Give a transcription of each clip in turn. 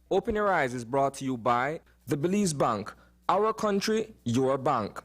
Open Your Eyes is brought to you by the Belize Bank. Our country, your bank.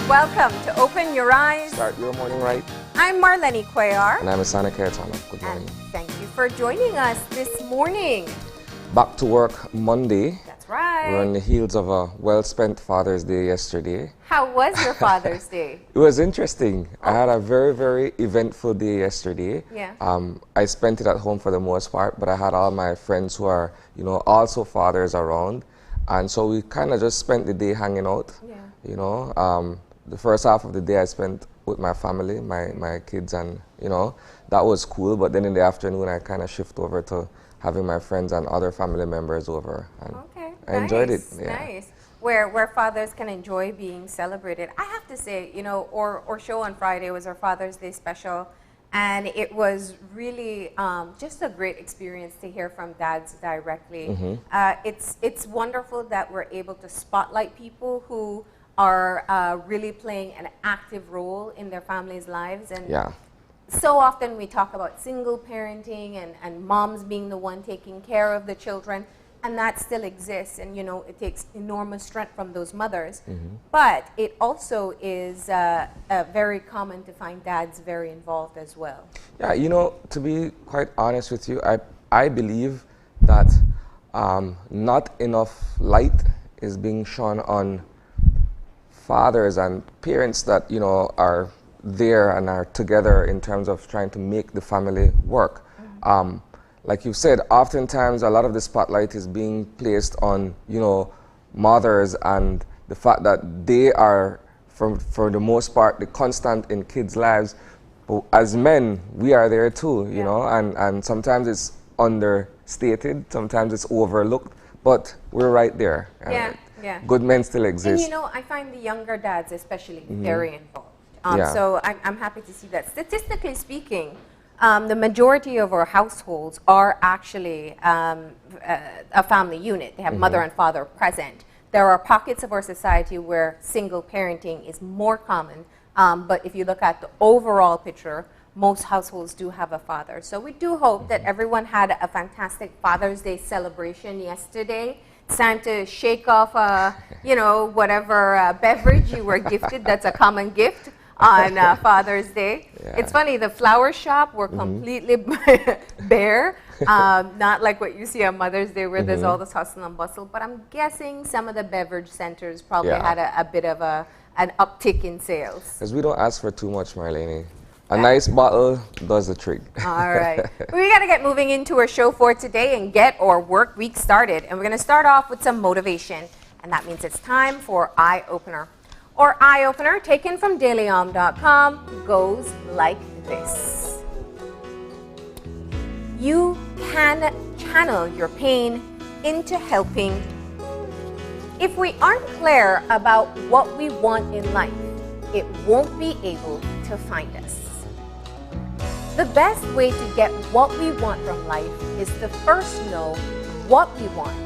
Welcome to Open Your Eyes. Start your morning right. I'm Marlene Cuellar. And I'm Asana Kayatana. Good morning. And thank you for joining us this morning. Back to work Monday. That's right. We're on the heels of a well-spent Father's Day yesterday. How was your Father's Day? It was interesting. I had a very, very eventful day yesterday. Yeah. I spent it at home for the most part, but I had all my friends who are, also fathers around. And so we kind of just spent the day hanging out. Yeah. The first half of the day I spent with my family, my kids, and that was cool. But then in the afternoon I kind of shift over to having my friends and other family members over. And okay, I enjoyed it. Yeah. Nice. Where fathers can enjoy being celebrated. I have to say, our show on Friday was our Father's Day special, and it was really just a great experience to hear from dads directly. Mm-hmm. It's wonderful that we're able to spotlight people who are really playing an active role in their families' lives. And yeah. So often we talk about single parenting and moms being the one taking care of the children, and that still exists, and it takes enormous strength from those mothers. Mm-hmm. But it also is very common to find dads very involved as well. Yeah, to be quite honest with you, I believe that not enough light is being shone on fathers and parents that are there and are together in terms of trying to make the family work. Mm-hmm. Like you said, oftentimes a lot of the spotlight is being placed on mothers and the fact that they are, for the most part, the constant in kids' lives. But as men, we are there too, and sometimes it's understated, sometimes it's overlooked, but we're right there. Yeah. Yeah. Good men still exist. And I find the younger dads especially Mm-hmm. very involved. Yeah. So I'm happy to see that. Statistically speaking, the majority of our households are actually a family unit. They have Mm-hmm. mother and father present. There are pockets of our society where single parenting is more common, but if you look at the overall picture, most households do have a father. So we do hope that everyone had a fantastic Father's Day celebration yesterday. It's time to shake off, whatever beverage you were gifted. That's a common gift on Father's Day. Yeah. It's funny, the flower shop were completely bare. Not like what you see on Mother's Day where there's all this hustle and bustle. But I'm guessing some of the beverage centers probably had a bit of an uptick in sales. Because we don't ask for too much, Marlene. A nice bottle does the trick. All right. We got to get moving into our show for today and get our work week started. And we're going to start off with some motivation. And that means it's time for Eye Opener. Our Eye Opener, taken from dailyom.com, goes like this. You can channel your pain into helping. If we aren't clear about what we want in life, it won't be able to find us. The best way to get what we want from life is to first know what we want.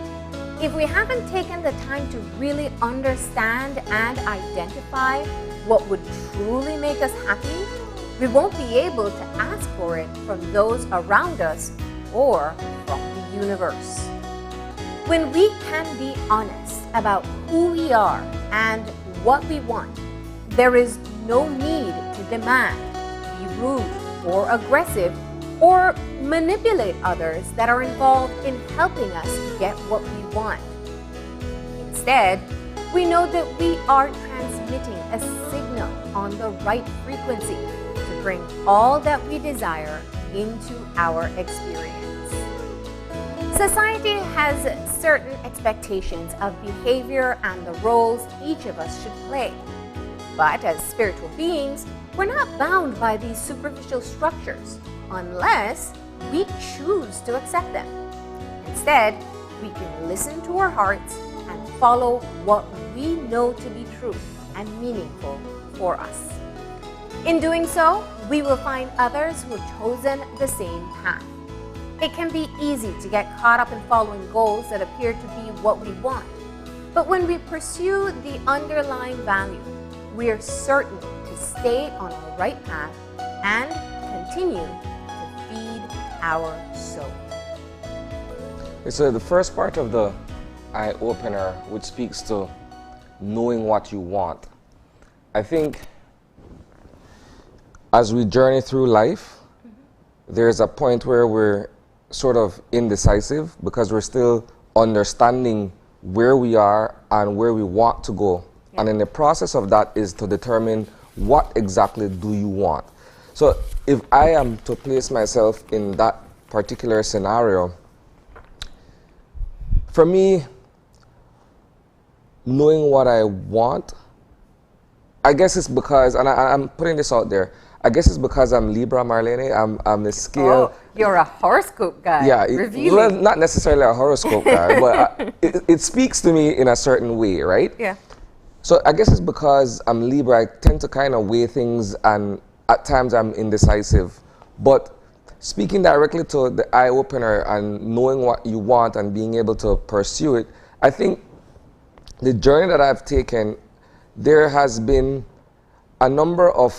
If we haven't taken the time to really understand and identify what would truly make us happy, we won't be able to ask for it from those around us or from the universe. When we can be honest about who we are and what we want, there is no need to demand, be rude, or aggressive, or manipulate others that are involved in helping us get what we want. Instead, we know that we are transmitting a signal on the right frequency to bring all that we desire into our experience. Society has certain expectations of behavior and the roles each of us should play. But as spiritual beings, we're not bound by these superficial structures unless we choose to accept them. Instead, we can listen to our hearts and follow what we know to be true and meaningful for us. In doing so, we will find others who have chosen the same path. It can be easy to get caught up in following goals that appear to be what we want. But when we pursue the underlying value, we are certain to stay on the right path and continue to feed our soul. So the first part of the eye-opener, which speaks to knowing what you want. I think as we journey through life, there's a point where we're sort of indecisive because we're still understanding where we are and where we want to go. Yeah. And in the process of that is to determine what exactly do you want. So if I am to place myself in that particular scenario, for me, knowing what I want, I guess it's because, and I'm putting this out there, I guess it's because I'm Libra, Marlene. I'm the scale. Oh, you're a horoscope guy. Yeah, well, Revealing. not necessarily a horoscope guy, but it speaks to me in a certain way, right? Yeah. So I guess it's because I'm Libra. I tend to kind of weigh things, and at times I'm indecisive. But speaking directly to the eye opener and knowing what you want and being able to pursue it, I think the journey that I've taken, there has been a number of,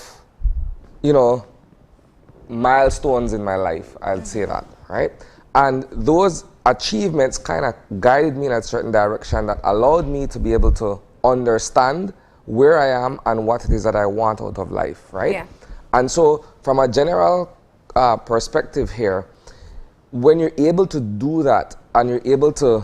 milestones in my life, I'll say that, right? And those achievements kind of guided me in a certain direction that allowed me to be able to understand where I am and what it is that I want out of life, right? Yeah. And so from a general perspective here, when you're able to do that and you're able to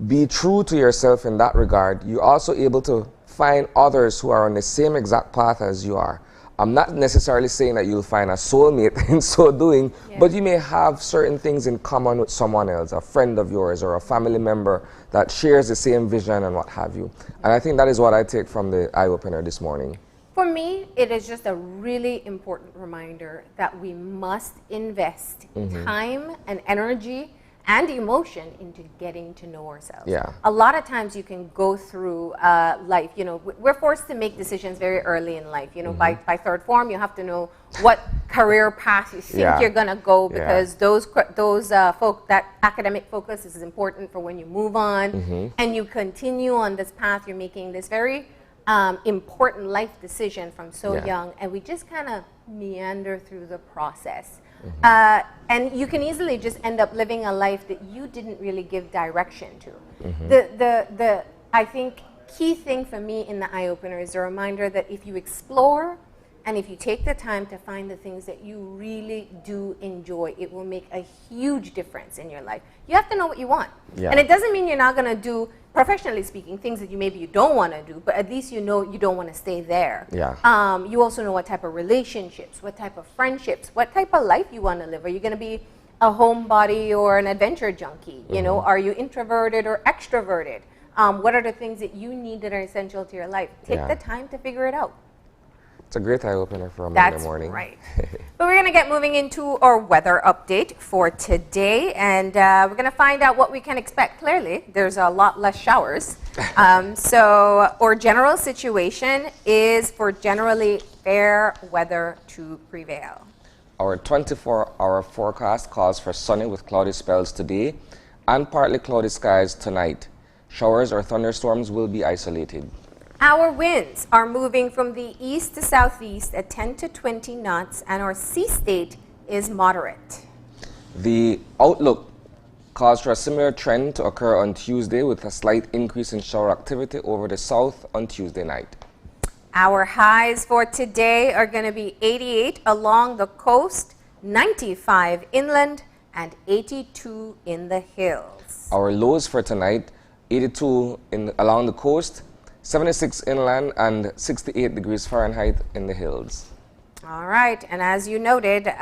be true to yourself in that regard, you're also able to find others who are on the same exact path as you are. I'm not necessarily saying that you'll find a soulmate in so doing, but you may have certain things in common with someone else, a friend of yours or a family member that shares the same vision and what have you. And I think that is what I take from the eye-opener this morning. For me, it is just a really important reminder that we must invest time and energy and emotion into getting to know ourselves. Yeah. A lot of times you can go through life, we're forced to make decisions very early in life. By third form, you have to know what career path you think you're gonna go, because those that academic focus is important for when you move on and you continue on this path. You're making this very important life decision from so young, and we just kind of meander through the process. And you can easily just end up living a life that you didn't really give direction to. The I think key thing for me in the eye opener is a reminder that if you explore and if you take the time to find the things that you really do enjoy, it will make a huge difference in your life. You have to know what you want. And it doesn't mean you're not going to do, professionally speaking, things that you don't want to do, but at least you know you don't want to stay there. You also know what type of relationships, what type of friendships, what type of life you want to live. Are you going to be a homebody or an adventure junkie? Are you introverted or extroverted? What are the things that you need that are essential to your life? Take the time to figure it out. It's a great eye-opener for a Monday morning. That's right. But we're going to get moving into our weather update for today, and we're going to find out what we can expect. Clearly, there's a lot less showers. So our general situation is for generally fair weather to prevail. Our 24-hour forecast calls for sunny with cloudy spells today and partly cloudy skies tonight. Showers or thunderstorms will be isolated. Our winds are moving from the east to southeast at 10 to 20 knots, and our sea state is moderate. The outlook calls for a similar trend to occur on Tuesday with a slight increase in shower activity over the south on Tuesday night. Our highs for today are going to be 88 along the coast, 95 inland, and 82 in the hills. Our lows for tonight, 82 along the coast, 76 inland, and 68 degrees Fahrenheit in the hills. All right, and as you noted,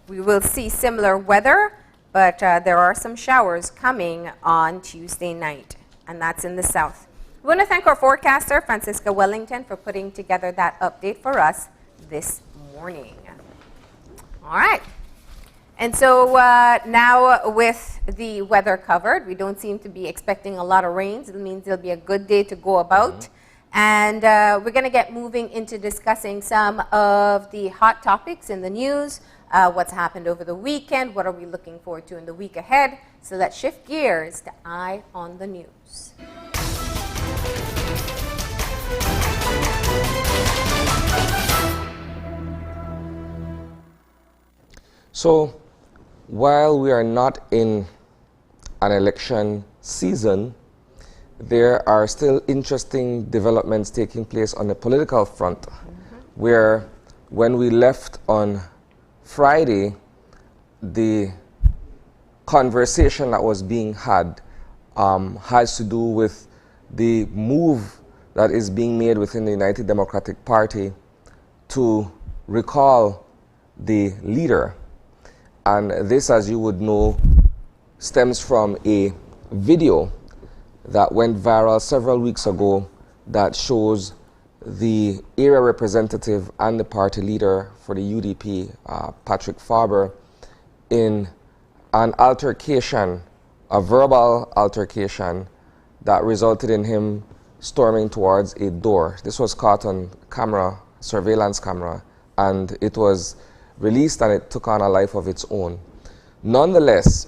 we will see similar weather, but there are some showers coming on Tuesday night, and that's in the south. We want to thank our forecaster, Francisca Wellington, for putting together that update for us this morning. All right. And so now with the weather covered, we don't seem to be expecting a lot of rains. It means it'll be a good day to go about. And we're going to get moving into discussing some of the hot topics in the news, what's happened over the weekend, what are we looking forward to in the week ahead. So let's shift gears to Eye on the News. So, while we are not in an election season, there are still interesting developments taking place on the political front, where when we left on Friday, the conversation that was being had has to do with the move that is being made within the United Democratic Party to recall the leader. And this, as you would know, stems from a video that went viral several weeks ago that shows the area representative and the party leader for the UDP, Patrick Faber, in an altercation, a verbal altercation that resulted in him storming towards a door. This was caught on camera, surveillance camera, and it was released and it took on a life of its own. Nonetheless,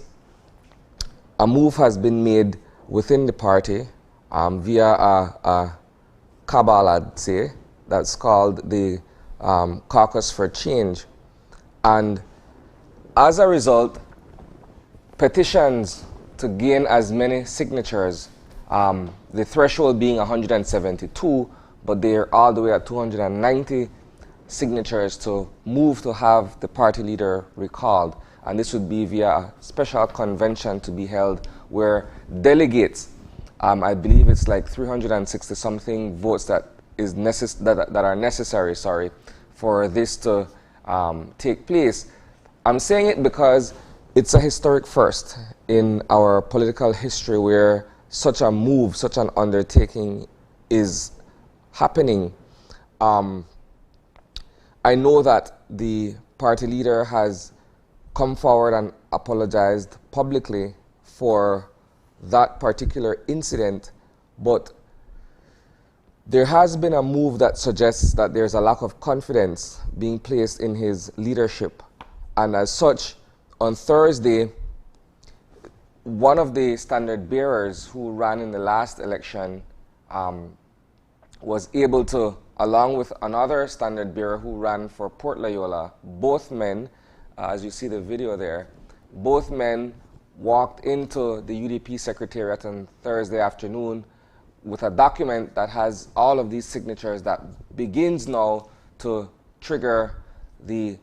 a move has been made within the party via a cabal, I'd say, that's called the Caucus for Change. And as a result, petitions to gain as many signatures, the threshold being 172, but they're all the way at 290 signatures to move to have the party leader recalled. And this would be via a special convention to be held where delegates, I believe it's like 360 something votes that are necessary for this to take place. I'm saying it because it's a historic first in our political history where such a move, such an undertaking is happening. I know that the party leader has come forward and apologized publicly for that particular incident, but there has been a move that suggests that there's a lack of confidence being placed in his leadership. And as such, on Thursday, one of the standard bearers who ran in the last election was able to, along with another standard bearer who ran for Port Loyola, both men, as you see the video there, both men walked into the UDP secretariat on Thursday afternoon with a document that has all of these signatures that begins now to trigger the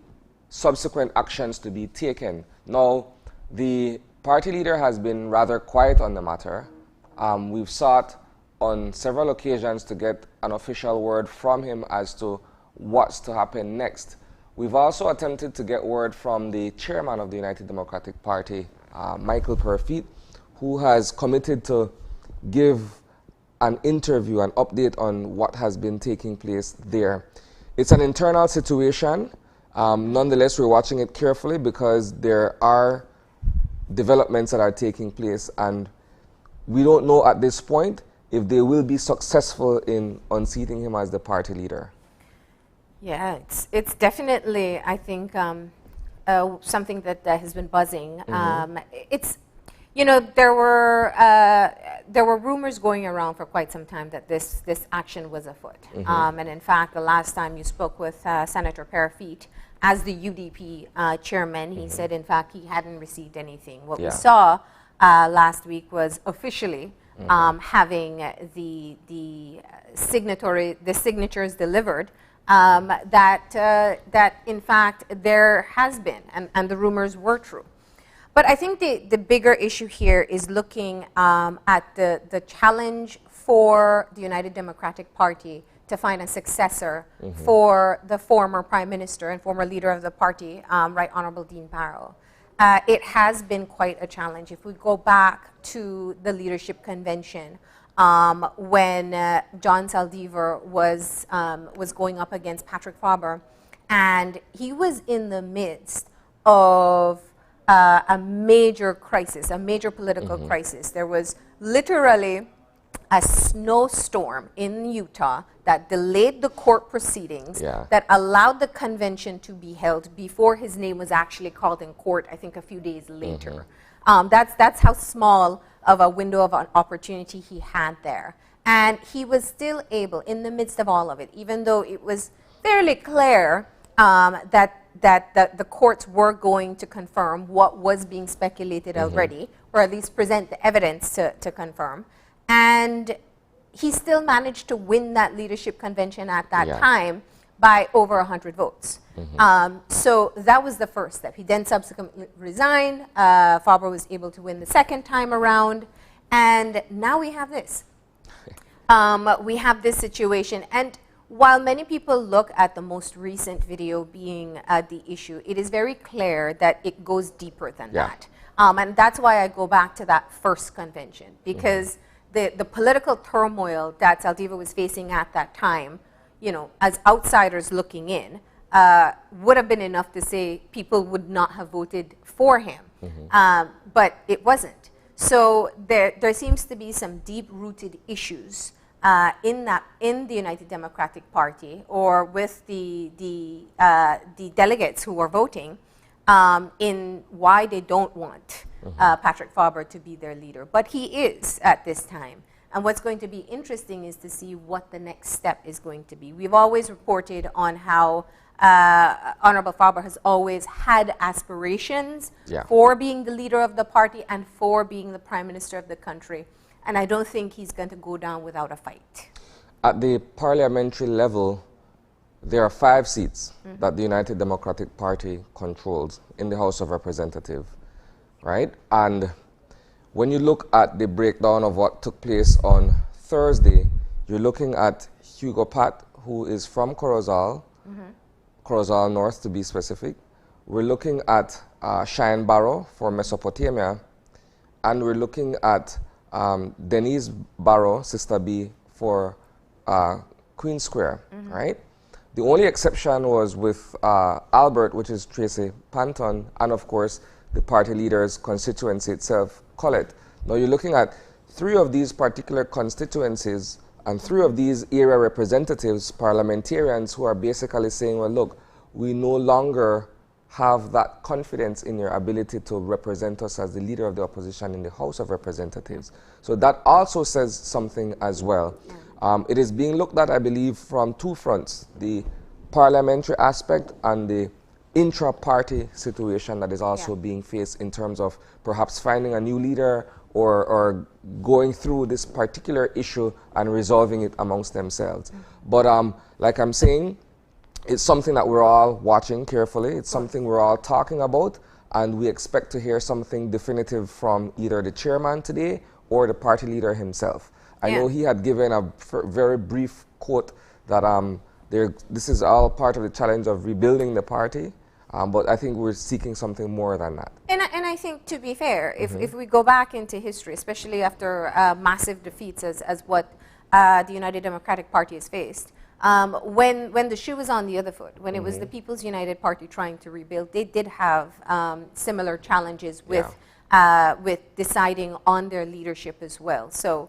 subsequent actions to be taken. Now, the party leader has been rather quiet on the matter. We've sought on several occasions to get an official word from him as to what's to happen next. We've also attempted to get word from the chairman of the United Democratic Party, Michael Perfit, who has committed to give an interview, an update on what has been taking place there. It's an internal situation. Nonetheless, we're watching it carefully because there are developments that are taking place, and we don't know at this point if they will be successful in unseating him as the party leader. Yeah, it's definitely, I think, something that has been buzzing. It's, you know, there were rumors going around for quite some time that this action was afoot. And in fact, the last time you spoke with Senator Perfit as the UDP chairman, he said, in fact, he hadn't received anything. What we saw last week was officially having the signatures delivered. That in fact there has been, and the rumors were true. But I think the bigger issue here is looking at the challenge for the United Democratic Party to find a successor for the former Prime Minister and former leader of the party, Right Honorable Dean Barrow. It has been quite a challenge. If we go back to the leadership convention, when John Saldivar was going up against Patrick Faber, and he was in the midst of a major crisis, a major political crisis. There was literally a snowstorm in Utah that delayed the court proceedings, that allowed the convention to be held before his name was actually called in court, I think a few days later. That's how small of a window of an opportunity he had there. And he was still able, in the midst of all of it, even though it was fairly clear that the courts were going to confirm what was being speculated already, or at least present the evidence to confirm. And he still managed to win that leadership convention at that time by over 100 votes. So that was the first step. He then subsequently resigned. Faber was able to win the second time around. And now we have this. We have this situation. And while many people look at the most recent video being the issue, it is very clear that it goes deeper than that. And that's why I go back to that first convention, because the political turmoil that Zaldivar was facing at that time, you know, as outsiders looking in, would have been enough to say people would not have voted for him. But it wasn't. So there seems to be some deep-rooted issues in the United Democratic Party, or with the delegates who are voting, in why they don't want Patrick Faber to be their leader. But he is at this time. And what's going to be interesting is to see what the next step is going to be. We've always reported on how Honorable Faber has always had aspirations for being the leader of the party and for being the prime minister of the country. And I don't think he's going to go down without a fight. At the parliamentary level, there are 5 seats that the United Democratic Party controls in the House of Representatives, right? And when you look at the breakdown of what took place on Thursday, you're looking at Hugo Pat, who is from Corozal, Corozal North to be specific. We're looking at Cheyenne Barrow for Mesopotamia, and we're looking at Denise Barrow, Sister B, for Queen Square, right? The only exception was with Albert, which is Tracy Panton, and of course the party leader's constituency itself, Collett. Now you're looking at 3 of these particular constituencies and 3 of these area representatives, parliamentarians, who are basically saying, well, look, we no longer have that confidence in your ability to represent us as the leader of the opposition in the House of Representatives. So that also says something as well. It is being looked at, I believe, from 2 fronts, the parliamentary aspect and the intra-party situation that is also being faced in terms of perhaps finding a new leader or going through this particular issue and resolving it amongst themselves. But like I'm saying, it's something that we're all watching carefully. It's something we're all talking about, and we expect to hear something definitive from either the chairman today or the party leader himself. I know he had given a very brief quote that this is all part of the challenge of rebuilding the party, but I think we're seeking something more than that. And I think, to be fair, if we go back into history, especially after massive defeats as what the United Democratic Party has faced, when the shoe was on the other foot, when it was the People's United Party trying to rebuild, they did have similar challenges with deciding on their leadership as well. So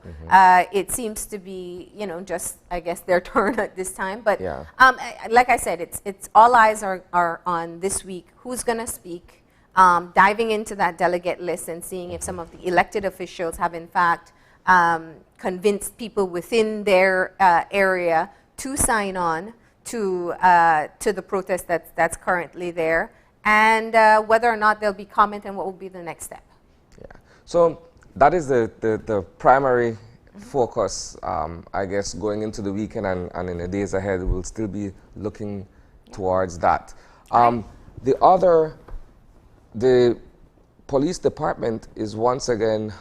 it seems to be, you know, just, I guess, their turn at this time. But like I said, it's all eyes are on this week. Who's going to speak? Diving into that delegate list and seeing if some of the elected officials have, in fact, convinced people within their area to sign on to the protest that's currently there, and whether or not there'll be comment and what will be the next step. So that is the primary focus, I guess, going into the weekend and in the days ahead. We'll still be looking towards that. The police department is once again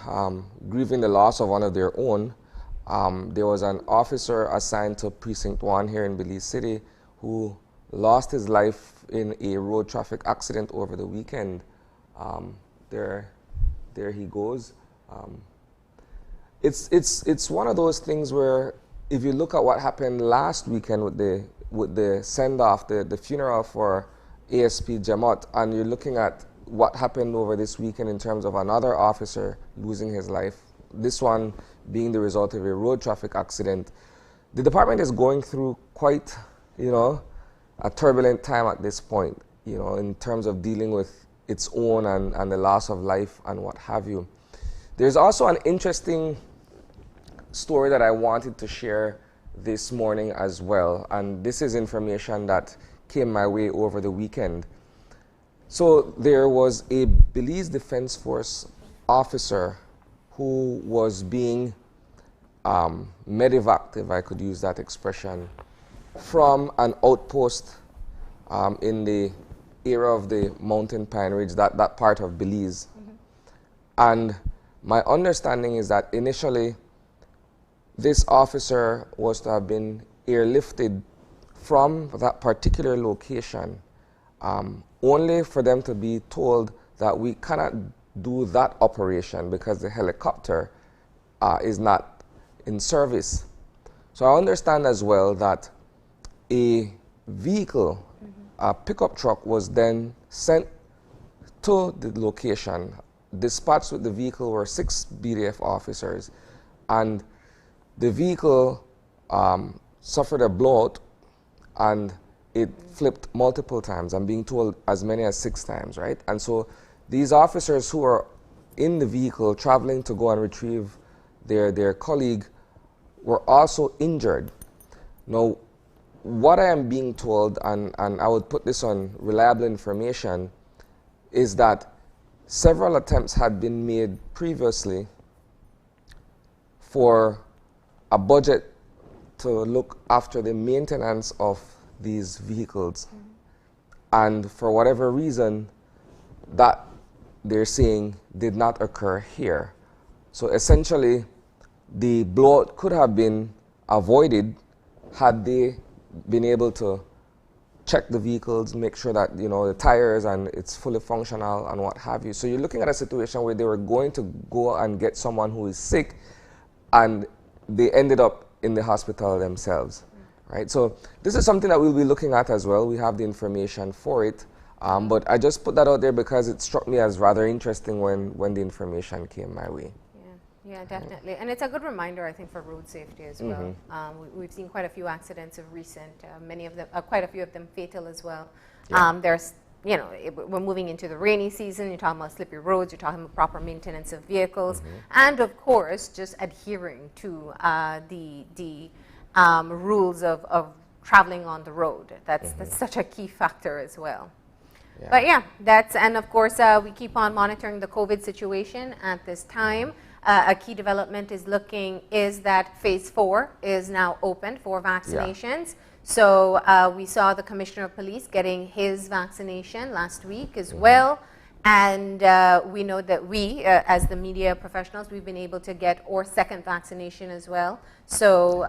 grieving the loss of one of their own. There was an officer assigned to Precinct 1 here in Belize City who lost his life in a road traffic accident over the weekend. There he goes. It's one of those things where, if you look at what happened last weekend with the send-off, the funeral for ASP Jamot, and you're looking at what happened over this weekend in terms of another officer losing his life, this one being the result of a road traffic accident, the department is going through quite, a turbulent time at this point, in terms of dealing with its own and the loss of life and what have you. There's also an interesting story that I wanted to share this morning as well, and this is information that came my way over the weekend. So there was a Belize Defense Force officer who was being medevaced, if I could use that expression, from an outpost in the area of the Mountain Pine Ridge, that part of Belize. And my understanding is that initially this officer was to have been airlifted from that particular location, only for them to be told that we cannot do that operation because the helicopter is not in service. So I understand as well that a vehicle, a pickup truck, was then sent to the location. Dispatched with the vehicle were 6 BDF officers, and the vehicle suffered a blowout and it flipped multiple times. I'm being told as many as 6 times, right? And so these officers who are in the vehicle traveling to go and retrieve their colleague were also injured. Now, what I am being told, and I would put this on reliable information, is that several attempts had been made previously for a budget to look after the maintenance of these vehicles. And for whatever reason, that they're saying did not occur here. So essentially, the blowout could have been avoided had they been able to check the vehicles, make sure that the tires and it's fully functional and what have you. So you're looking at a situation where they were going to go and get someone who is sick, and they ended up in the hospital themselves, right? So this is something that we'll be looking at as well. We have the information for it, but I just put that out there because it struck me as rather interesting when the information came my way. Yeah, definitely. And it's a good reminder, I think, for road safety as well. We've seen quite a few accidents of recent, many of them, quite a few of them fatal as well. There's, we're moving into the rainy season. You're talking about slippery roads. You're talking about proper maintenance of vehicles. And, of course, just adhering to the rules of traveling on the road. That's such a key factor as well. Yeah. But, yeah, and, of course, we keep on monitoring the COVID situation at this time. A key development is that phase 4 is now open for vaccinations. So we saw the Commissioner of Police getting his vaccination last week as well. And we know that we, as the media professionals, we've been able to get our second vaccination as well. So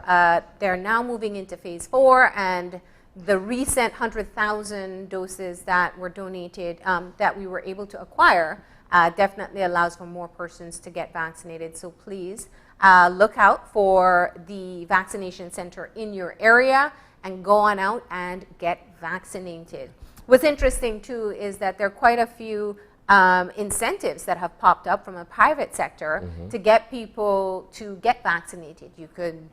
they're now moving into phase 4, and the recent 100,000 doses that were donated, that we were able to acquire, definitely allows for more persons to get vaccinated. So please look out for the vaccination center in your area and go on out and get vaccinated. What's interesting too is that there are quite a few incentives that have popped up from a private sector to get people to get vaccinated. You could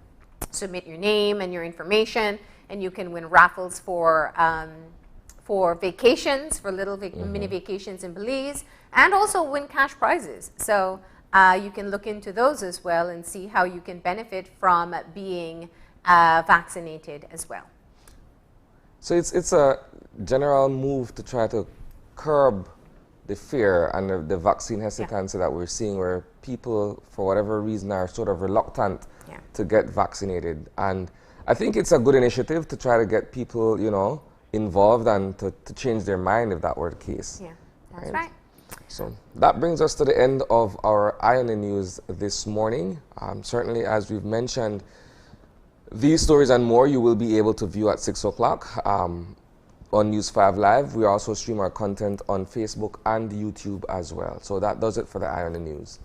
submit your name and your information, and you can win raffles for vacations, for little mini vacations in Belize, and also win cash prizes. So you can look into those as well and see how you can benefit from being vaccinated as well. So it's a general move to try to curb the fear and the vaccine hesitancy that we're seeing, where people, for whatever reason, are sort of reluctant to get vaccinated. And I think it's a good initiative to try to get people, involved and to change their mind if that were the case. Yeah, that's right. So that brings us to the end of our Eye on the News this morning. Certainly, as we've mentioned, these stories and more you will be able to view at 6 o'clock on News 5 Live. We also stream our content on Facebook and YouTube as well. So that does it for the Eye on the News.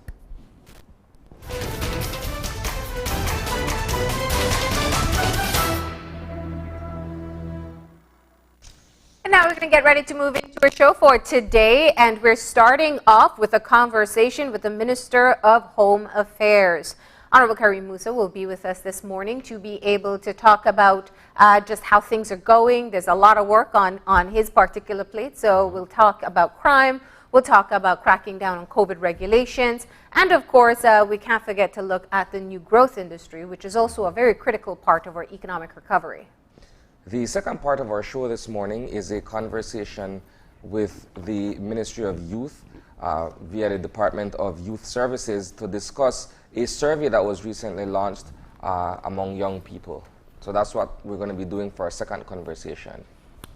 And now we're going to get ready to move into our show for today, and we're starting off with a conversation with the Minister of Home Affairs. Honorable Karim Musa will be with us this morning to be able to talk about just how things are going. There's a lot of work on his particular plate, so we'll talk about crime, we'll talk about cracking down on COVID regulations, and of course, we can't forget to look at the new growth industry, which is also a very critical part of our economic recovery. The second part of our show this morning is a conversation with the Ministry of Youth via the Department of Youth Services to discuss a survey that was recently launched among young people. So that's what we're going to be doing for our second conversation.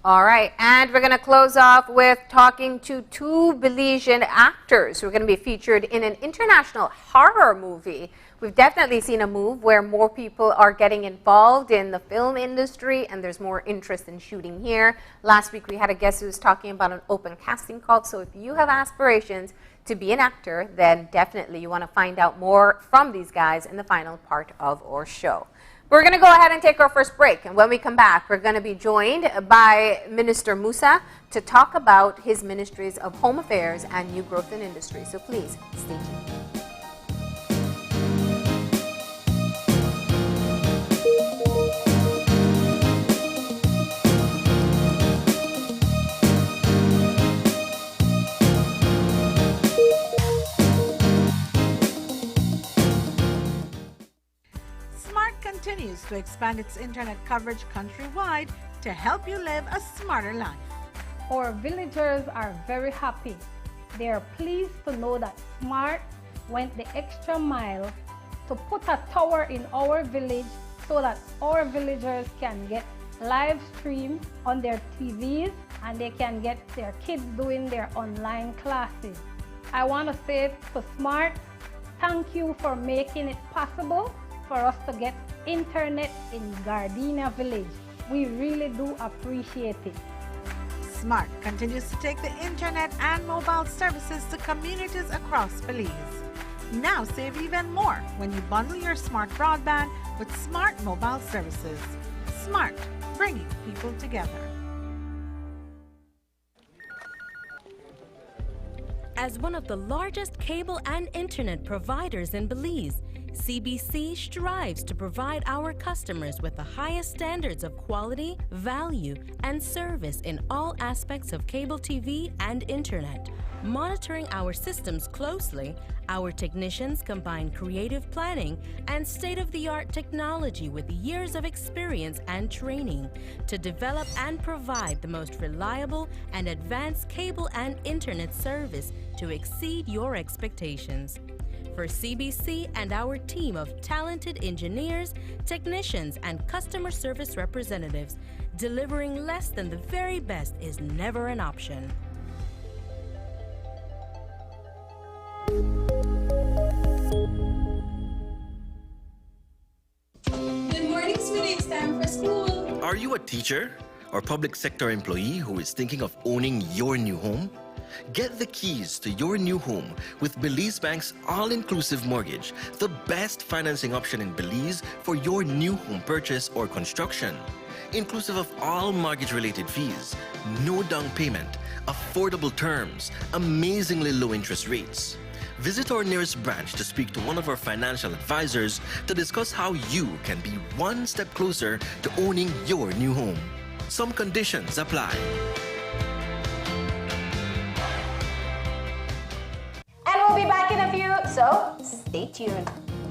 All right, and we're going to close off with talking to two Belizean actors who are going to be featured in an international horror movie. We've definitely seen a move where more people are getting involved in the film industry and there's more interest in shooting here. Last week we had a guest who was talking about an open casting call, so if you have aspirations to be an actor, then definitely you want to find out more from these guys in the final part of our show. We're going to go ahead and take our first break, and when we come back, we're going to be joined by Minister Musa to talk about his ministries of Home Affairs and New Growth in Industry. So please, stay tuned. Continues to expand its internet coverage countrywide to help you live a smarter life. Our villagers are very happy. They are pleased to know that Smart went the extra mile to put a tower in our village so that our villagers can get live stream on their TVs and they can get their kids doing their online classes. I want to say to Smart, thank you for making it possible for us to get internet in Gardenia Village. We really do appreciate it. Smart continues to take the internet and mobile services to communities across Belize. Now save even more when you bundle your Smart broadband with Smart mobile services. Smart, bringing people together. As one of the largest cable and internet providers in Belize, CBC strives to provide our customers with the highest standards of quality, value, and service in all aspects of cable TV and internet. Monitoring our systems closely, our technicians combine creative planning and state-of-the-art technology with years of experience and training to develop and provide the most reliable and advanced cable and internet service to exceed your expectations. For CBC and our team of talented engineers, technicians, and customer service representatives, delivering less than the very best is never an option. Good morning, sweetie. It's time for school. Are you a teacher or public sector employee who is thinking of owning your new home? Get the keys to your new home with Belize Bank's all-inclusive mortgage, the best financing option in Belize for your new home purchase or construction. Inclusive of all mortgage-related fees, no down payment, affordable terms, amazingly low interest rates. Visit our nearest branch to speak to one of our financial advisors to discuss how you can be one step closer to owning your new home. Some conditions apply. And we'll be back in a few, so stay tuned.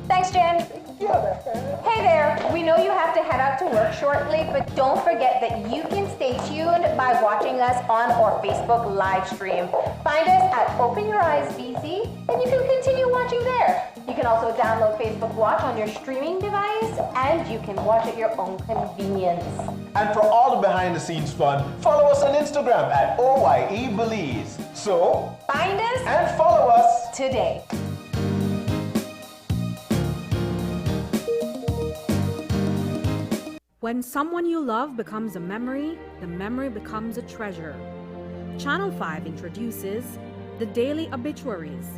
Thanks, Jen. Hey there, we know you have to head out to work shortly, but don't forget that you can stay tuned by watching us on our Facebook live stream. Find us at Open Your Eyes BC, and you can continue watching there. You can also download Facebook Watch on your streaming device, and you can watch at your own convenience. And for all the behind-the-scenes fun, follow us on Instagram at OYE Belize. So, find us and follow us today. When someone you love becomes a memory, the memory becomes a treasure. Channel 5 introduces the Daily Obituaries.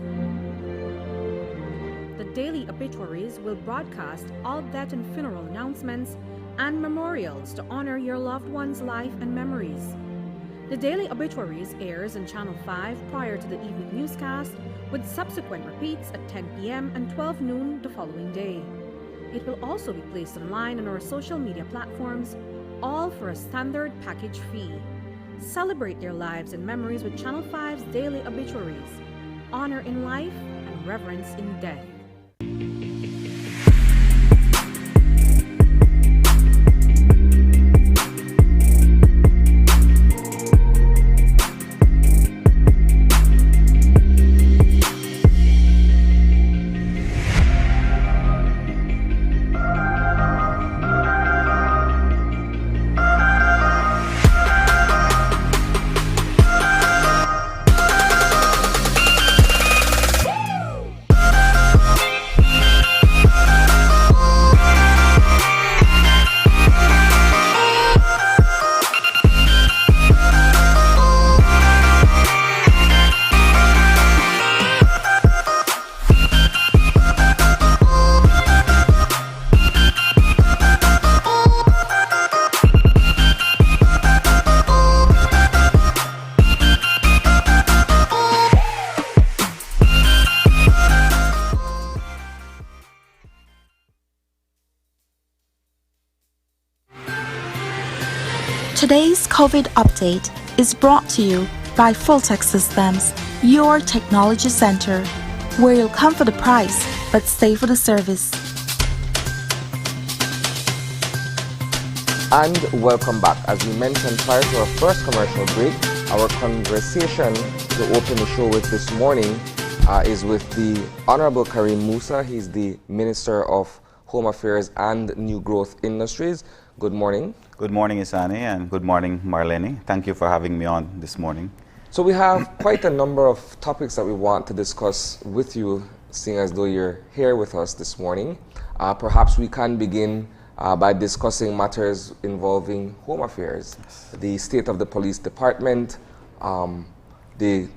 The Daily Obituaries will broadcast all death and funeral announcements and memorials to honor your loved one's life and memories. The Daily Obituaries airs on Channel 5 prior to the evening newscast, with subsequent repeats at 10 p.m. and 12 noon the following day. It will also be placed online on our social media platforms, all for a standard package fee. Celebrate their lives and memories with Channel 5's Daily Obituaries. Honor in life and reverence in death. Today's COVID update is brought to you by Fulltech Systems, your technology center, where you'll come for the price but stay for the service. And welcome back. As we mentioned prior to our first commercial break, our conversation to open the show with this morning is with the Honorable Karim Musa. He's the Minister of Home Affairs and New Growth Industries. Good morning. Good morning, Isani, and good morning, Marlene. Thank you for having me on this morning. So we have quite a number of topics that we want to discuss with you, seeing as though you're here with us this morning. Perhaps we can begin by discussing matters involving home affairs, the state of the police department, the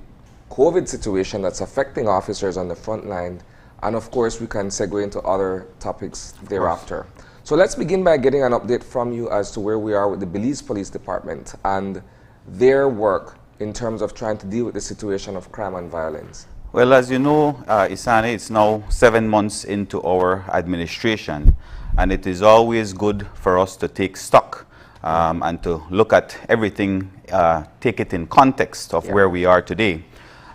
COVID situation that's affecting officers on the front line, and of course we can segue into other topics thereafter. So let's begin by getting an update from you as to where we are with the Belize Police Department and their work in terms of trying to deal with the situation of crime and violence. Well, as you know, Isani, it's now 7 months into our administration, and it is always good for us to take stock and to look at everything, take it in context of where we are today.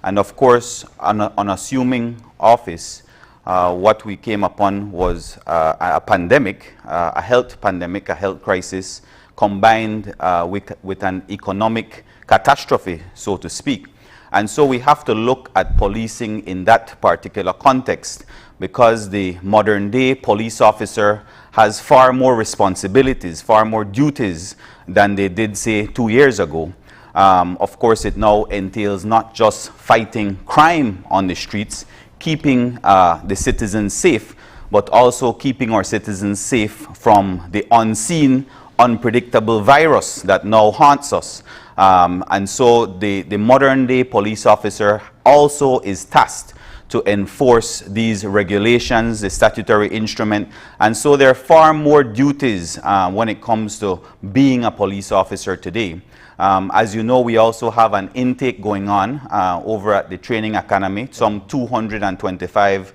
And of course, on assuming office, what we came upon was a pandemic, a health pandemic, a health crisis, combined with an economic catastrophe, so to speak. And so we have to look at policing in that particular context, because the modern day police officer has far more responsibilities, far more duties than they did, say, 2 years ago. Of course, it now entails not just fighting crime on the streets, keeping the citizens safe, but also keeping our citizens safe from the unseen, unpredictable virus that now haunts us. And so the modern day police officer also is tasked to enforce these regulations, the statutory instrument. And so there are far more duties when it comes to being a police officer today. As you know, we also have an intake going on over at the training academy. Some 225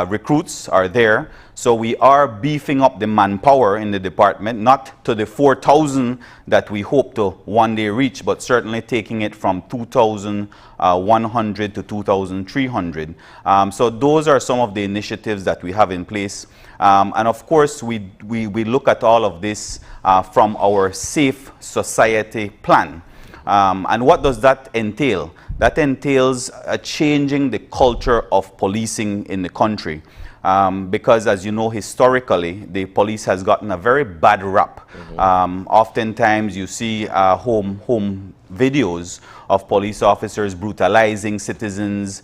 recruits are there. So we are beefing up the manpower in the department, not to the 4,000 that we hope to one day reach, but certainly taking it from 2,100 to 2,300. So those are some of the initiatives that we have in place. And of course, we look at all of this from our Safe Society plan. And what does that entail? That entails changing the culture of policing in the country. Because, as you know, historically, the police has gotten a very bad rap. Oftentimes, you see home videos of police officers brutalizing citizens,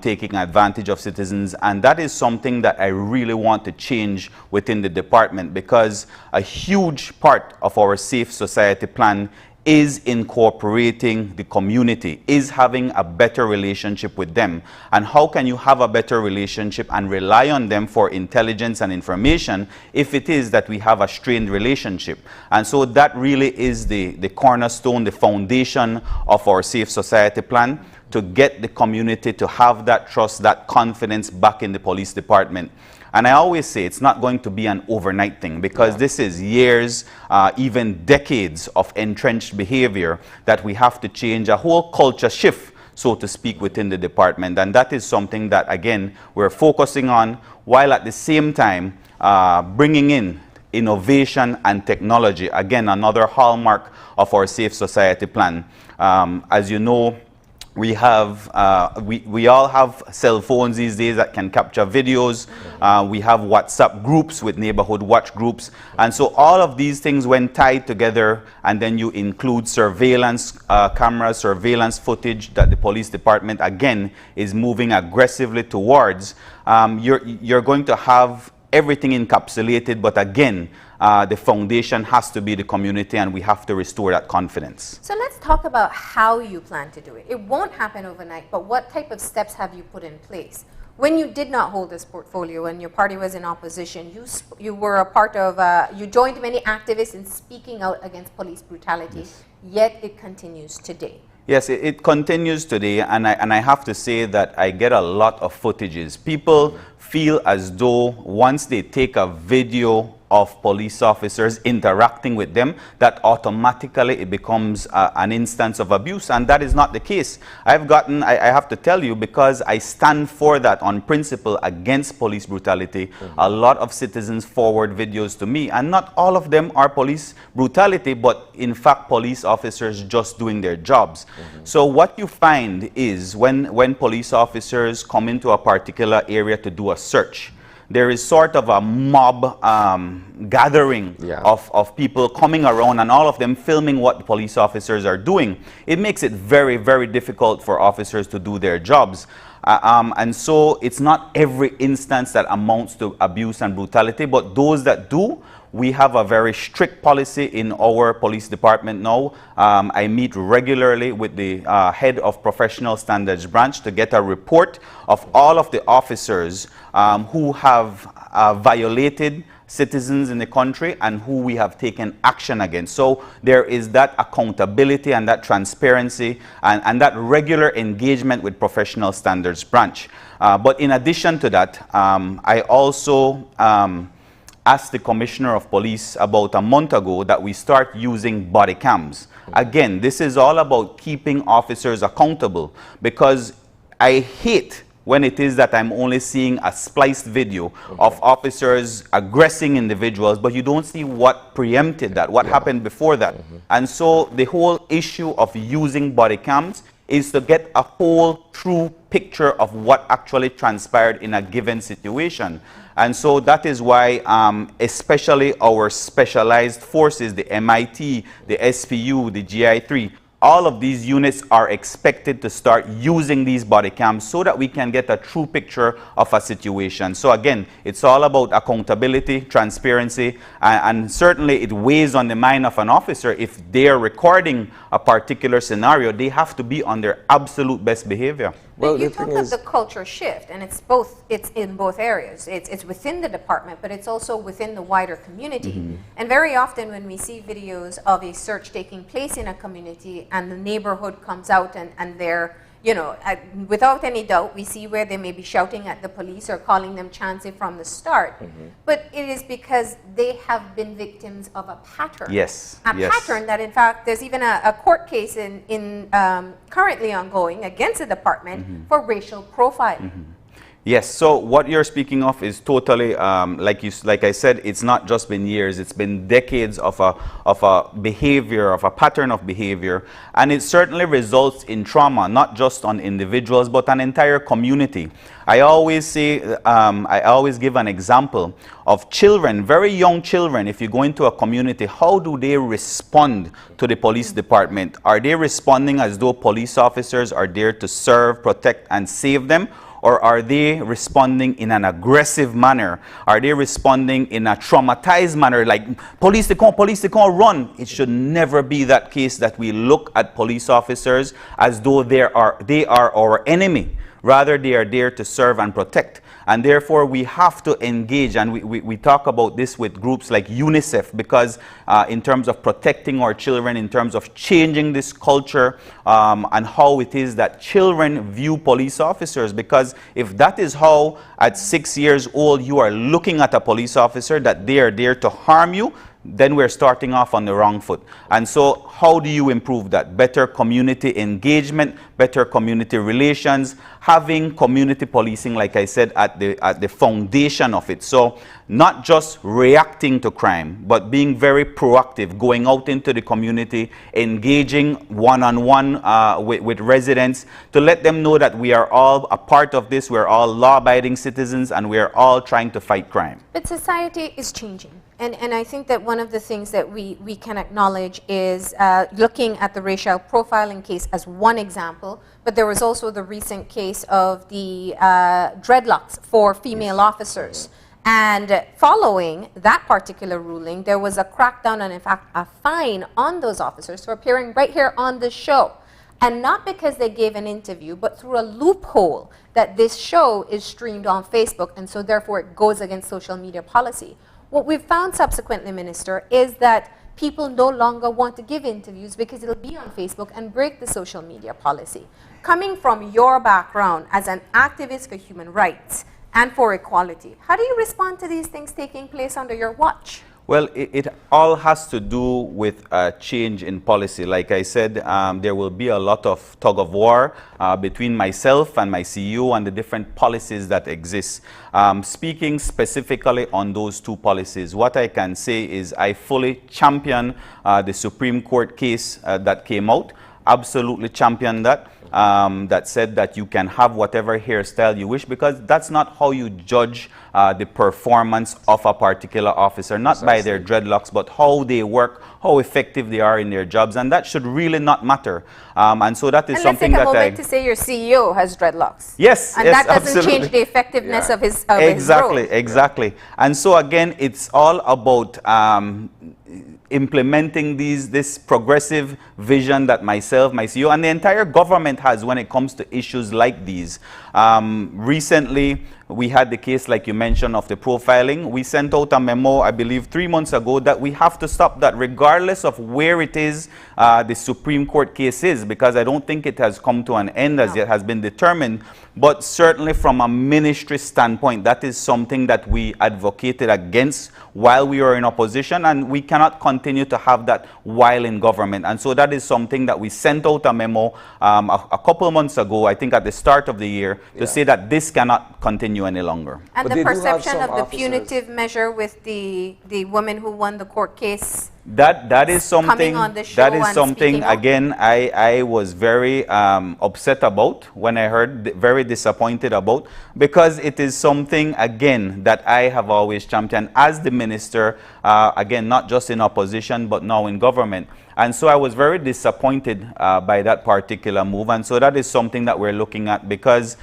taking advantage of citizens, and that is something that I really want to change within the department, because a huge part of our Safe Society plan is incorporating the community, is having a better relationship with them. And how can you have a better relationship and rely on them for intelligence and information if it is that we have a strained relationship? And so that really is the cornerstone, the foundation of our Safe Society plan, to get the community to have that trust, that confidence back in the police department. And I always say it's not going to be an overnight thing, because this is years, even decades of entrenched behavior that we have to change, a whole culture shift, so to speak, within the department. And that is something that, again, we're focusing on, while at the same time bringing in innovation and technology. Again, another hallmark of our Safe Society plan. As you know, we have, we all have cell phones these days that can capture videos. We have WhatsApp groups with neighborhood watch groups. And so all of these things, when tied together, and then you include surveillance cameras, surveillance footage that the police department, again, is moving aggressively towards, you're going to have everything encapsulated, but again, the foundation has to be the community, and we have to restore that confidence. So let's talk about how you plan to do it. It won't happen overnight, but what type of steps have you put in place? When you did not hold this portfolio and your party was in opposition, you were a part of, you joined many activists in speaking out against police brutality, yet it continues today. Yes, it continues today, and I have to say that I get a lot of footages. People feel as though once they take a video of police officers interacting with them, that automatically it becomes an instance of abuse, and that is not the case. I have to tell you, because I stand for that on principle against police brutality, a lot of citizens forward videos to me, and not all of them are police brutality, but in fact police officers just doing their jobs. So what you find is when police officers come into a particular area to do a search, there is sort of a mob gathering of people coming around, and all of them filming what the police officers are doing. It makes it very, very difficult for officers to do their jobs. And so it's not every instance that amounts to abuse and brutality, but those that do, we have a very strict policy in our police department now. I meet regularly with the head of professional standards branch to get a report of all of the officers who have violated citizens in the country and who we have taken action against. So there is that accountability and that transparency and that regular engagement with professional standards branch. But in addition to that, I also asked the Commissioner of Police about a month ago that we start using body cams. Again, this is all about keeping officers accountable, because I hate when it is that I'm only seeing a spliced video of officers aggressing individuals, but you don't see what preempted that, what happened before that. And so the whole issue of using body cams is to get a whole true picture of what actually transpired in a given situation. And so that is why especially our specialized forces, the MIT, the SPU, the GI3, all of these units are expected to start using these body cams so that we can get a true picture of a situation. So again, it's all about accountability, transparency, and certainly it weighs on the mind of an officer. If they're recording a particular scenario, they have to be on their absolute best behavior. Well, you talk about the culture shift, and it's in both areas. It's within the department, but it's also within the wider community. And very often when we see videos of a search taking place in a community and the neighborhood comes out and they're, you know, without any doubt, we see where they may be shouting at the police or calling them chancy from the start. But it is because they have been victims of a pattern. Pattern that, in fact, there's even a court case currently ongoing against the department for racial profiling. Yes, so what you're speaking of is totally, like I said, it's not just been years, it's been decades of a behavior, of a pattern of behavior, and it certainly results in trauma, not just on individuals, but an entire community. I always say, I always give an example of children, very young children. If you go into a community, how do they respond to the police department? Are they responding as though police officers are there to serve, protect, and save them? or are they responding in an aggressive manner? Are they responding in a traumatized manner, like police, they can't run? It should never be that case that we look at police officers as though they are our enemy. Rather, they are there to serve and protect. And therefore, we have to engage, and we talk about this with groups like UNICEF, because in terms of protecting our children, in terms of changing this culture, and how it is that children view police officers. Because if that is how, at 6 years old, you are looking at a police officer, that they are there to harm you, then we're starting off on the wrong foot. And so how do you improve that? Better community engagement, better community relations, having community policing, like I said, at the foundation of it. So not just reacting to crime, but being very proactive, going out into the community, engaging one-on-one with residents, to let them know that we are all a part of this, we're all law-abiding citizens, and we are all trying to fight crime. But society is changing. And I think that one of the things that we can acknowledge is looking at the racial profiling case as one example, but there was also the recent case of the dreadlocks for female officers. And following that particular ruling, there was a crackdown and, in fact, a fine on those officers for appearing right here on this show. And not because they gave an interview, but through a loophole that this show is streamed on Facebook, and so therefore it goes against social media policy. What we've found subsequently, Minister, is that people no longer want to give interviews because it'll be on Facebook and break the social media policy. Coming from your background as an activist for human rights and for equality, how do you respond to these things taking place under your watch? Well, it all has to do with a change in policy. Like I said, there will be a lot of tug of war between myself and my CEO and the different policies that exist. Speaking specifically on those two policies, what I can say is I fully champion the Supreme Court case that came out. Absolutely champion that. That said that you can have whatever hairstyle you wish, because that's not how you judge the performance of a particular officer, not by their dreadlocks, but how they work, how effective they are in their jobs, and that should really not matter. And so that is something that let's take a moment to say your CEO has dreadlocks. Yes, and yes, that doesn't absolutely change the effectiveness of his exactly, his role. Exactly. And so again, it's all about implementing this progressive vision that myself, my CEO, and the entire government has when it comes to issues like these. Recently, we had the case, like you mentioned, of the profiling. We sent out a memo, I believe, 3 months ago, that we have to stop that regardless of where it is the Supreme Court case is, because I don't think it has come to an end as yet, has been determined. But certainly from a ministry standpoint, that is something that we advocated against while we were in opposition, and we cannot continue to have that while in government. And so that is something that we sent out a memo a couple of months ago, I think at the start of the year, to say that this cannot continue any longer. And the perception of the punitive measure with the woman who won the court case, that is something again I was very upset about when I heard, very disappointed about, because it is something again that I have always championed as the minister, again not just in opposition but now in government. And so I was very disappointed by that particular move, and so that is something that we're looking at, because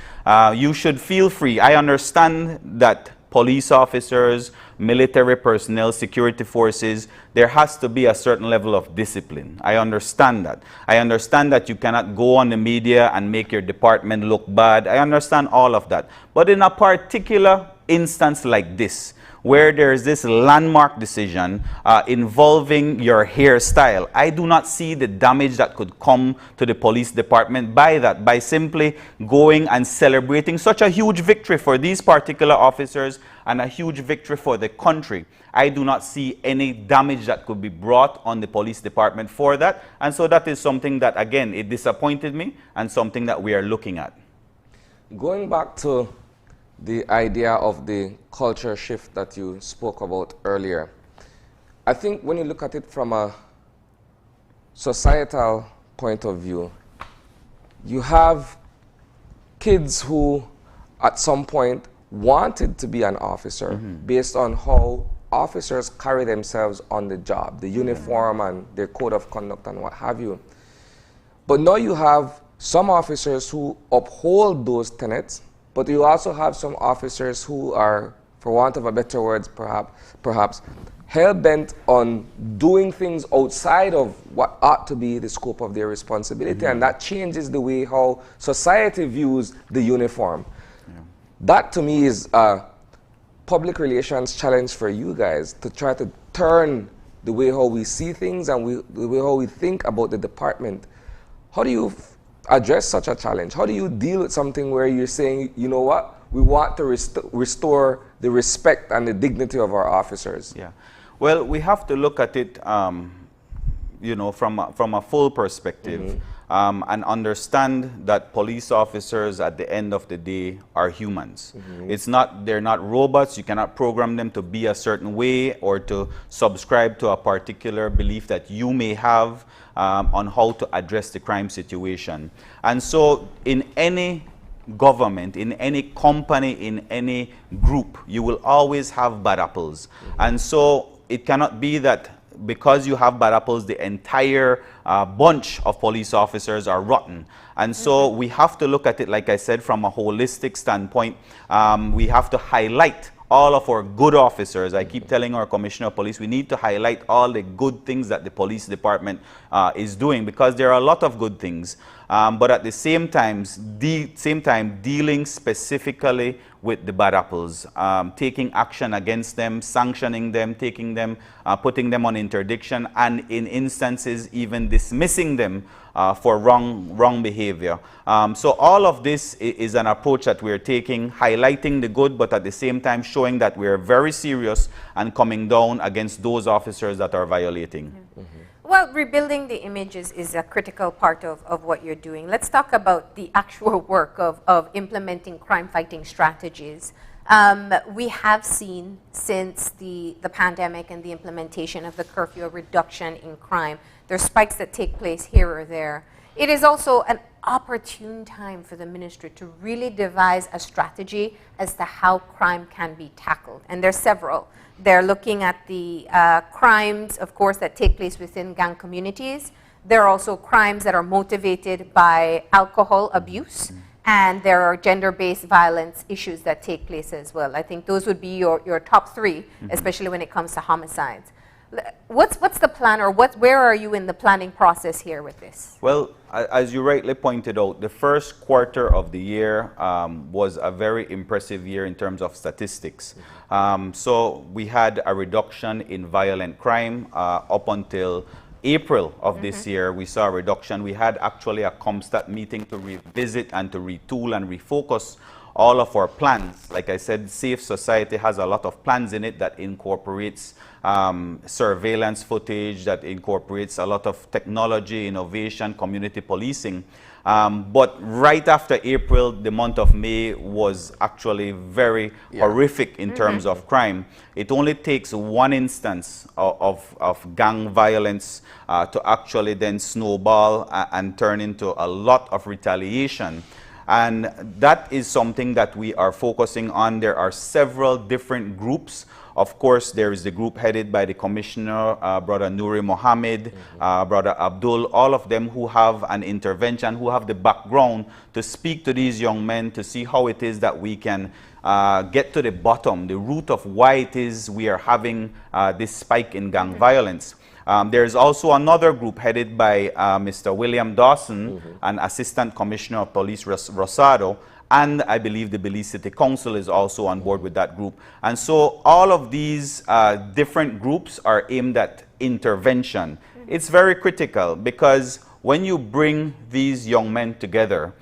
you should feel free. I understand that police officers, military personnel, security forces, there has to be a certain level of discipline. I understand that. I understand that you cannot go on the media and make your department look bad. I understand all of that. But in a particular instance like this, where there is this landmark decision involving your hairstyle, I do not see the damage that could come to the police department by that, by simply going and celebrating such a huge victory for these particular officers and a huge victory for the country. I do not see any damage that could be brought on the police department for that. And so that is something that, again, it disappointed me and something that we are looking at. Going back to the idea of the culture shift that you spoke about earlier, I think when you look at it from a societal point of view, you have kids who at some point wanted to be an officer based on how officers carry themselves on the job, the uniform and their code of conduct and what have you. But now you have some officers who uphold those tenets but you also have some officers who are, for want of a better words, perhaps hell-bent on doing things outside of what ought to be the scope of their responsibility, and that changes the way how society views the uniform. That, to me, is a public relations challenge for you guys, to try to turn the way how we see things and the way how we think about the department. How do you address such a challenge? How do you deal with something where you're saying, you know what, we want to restore the respect and the dignity of our officers? Yeah. Well, we have to look at it, you know, from a full perspective, and understand that police officers at the end of the day are humans. They're not robots. You cannot program them to be a certain way or to subscribe to a particular belief that you may have on how to address the crime situation. And so in any government, in any company, in any group, you will always have bad apples. And so it cannot be that because you have bad apples, the entire bunch of police officers are rotten. And so we have to look at it, like I said, from a holistic standpoint. We have to highlight all of our good officers. I keep telling our Commissioner of Police, we need to highlight all the good things that the police department is doing, because there are a lot of good things. But at the same time, dealing specifically with the bad apples, taking action against them, sanctioning them, taking them, putting them on interdiction, and in instances even dismissing them for wrong behavior. So all of this is an approach that we're taking, highlighting the good, but at the same time showing that we're very serious and coming down against those officers that are violating. Well, rebuilding the images is a critical part of what you're doing. Let's talk about the actual work of implementing crime-fighting strategies. We have seen since the pandemic and the implementation of the curfew, a reduction in crime. There's spikes that take place here or there. It is also an opportune time for the ministry to really devise a strategy as to how crime can be tackled. And there's several. They're looking at the crimes, of course, that take place within gang communities. There are also crimes that are motivated by alcohol abuse. And there are gender-based violence issues that take place as well. I think those would be your top three, especially when it comes to homicides. What's the plan, or where are you in the planning process here with this? Well, as you rightly pointed out, the first quarter of the year was a very impressive year in terms of statistics. So we had a reduction in violent crime up until April of this year. We saw a reduction. We had actually a ComStat meeting to revisit and to retool and refocus all of our plans. Like I said, Safe Society has a lot of plans in it that incorporates surveillance footage, that incorporates a lot of technology, innovation, community policing. But right after April, the month of May was actually very horrific in terms of crime. It only takes one instance of gang violence to actually then snowball and turn into a lot of retaliation. And that is something that we are focusing on. There are several different groups. Of course, there is the group headed by the Commissioner, Brother Nouri Mohammed, Brother Abdul, all of them who have an intervention, who have the background to speak to these young men, to see how it is that we can get to the bottom, the root of why it is we are having this spike in gang violence. There's also another group headed by Mr. William Dawson, an Assistant Commissioner of Police Rosado, and I believe the Belize City Council is also on board with that group. And so all of these different groups are aimed at intervention. It's very critical, because when you bring these young men together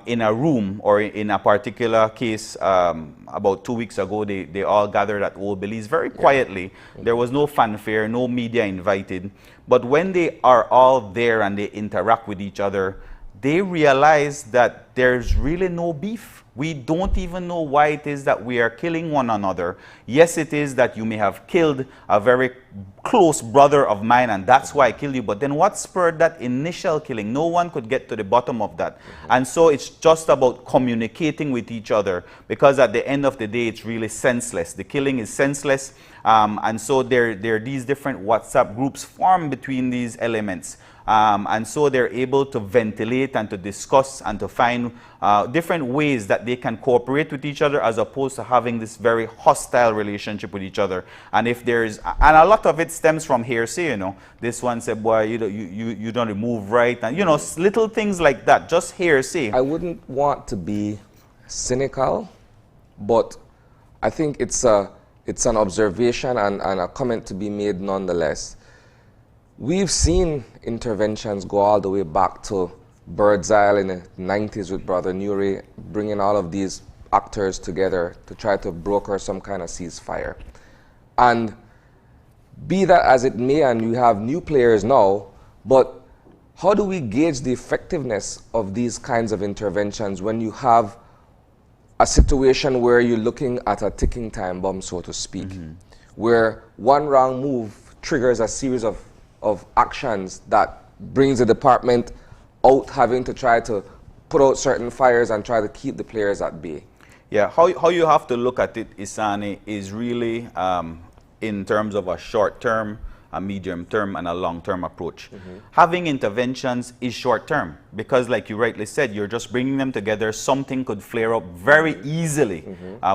in a room, or in a particular case, about 2 weeks ago, they all gathered at Old Belize very quietly. There was no fanfare, no media invited. But when they are all there and they interact with each other, they realize that there's really no beef. We don't even know why it is that we are killing one another. Yes, it is that you may have killed a very close brother of mine, and that's why I killed you. But then what spurred that initial killing? No one could get to the bottom of that. And so it's just about communicating with each other, because at the end of the day, it's really senseless. The killing is senseless. And so there are these different WhatsApp groups formed between these elements. And so they're able to ventilate and to discuss and to find different ways that they can cooperate with each other, as opposed to having this very hostile relationship with each other. And if there's, and a lot of it stems from hearsay, you know, this one said, boy, you don't move right, and you know, little things like that, just hearsay. I wouldn't want to be cynical, but I think it's an observation and a comment to be made nonetheless. We've seen interventions go all the way back to Birdseye in the 90s with Brother Nuri, bringing all of these actors together to try to broker some kind of ceasefire. And be that as it may, and you have new players now, but how do we gauge the effectiveness of these kinds of interventions when you have a situation where you're looking at a ticking time bomb, so to speak, where one wrong move triggers a series of actions that brings the department out having to try to put out certain fires and try to keep the players at bay? Yeah, how you have to look at it, Isani, is really in terms of a short-term, a medium-term, and a long-term approach. Having interventions is short-term because, like you rightly said, you're just bringing them together. Something could flare up very easily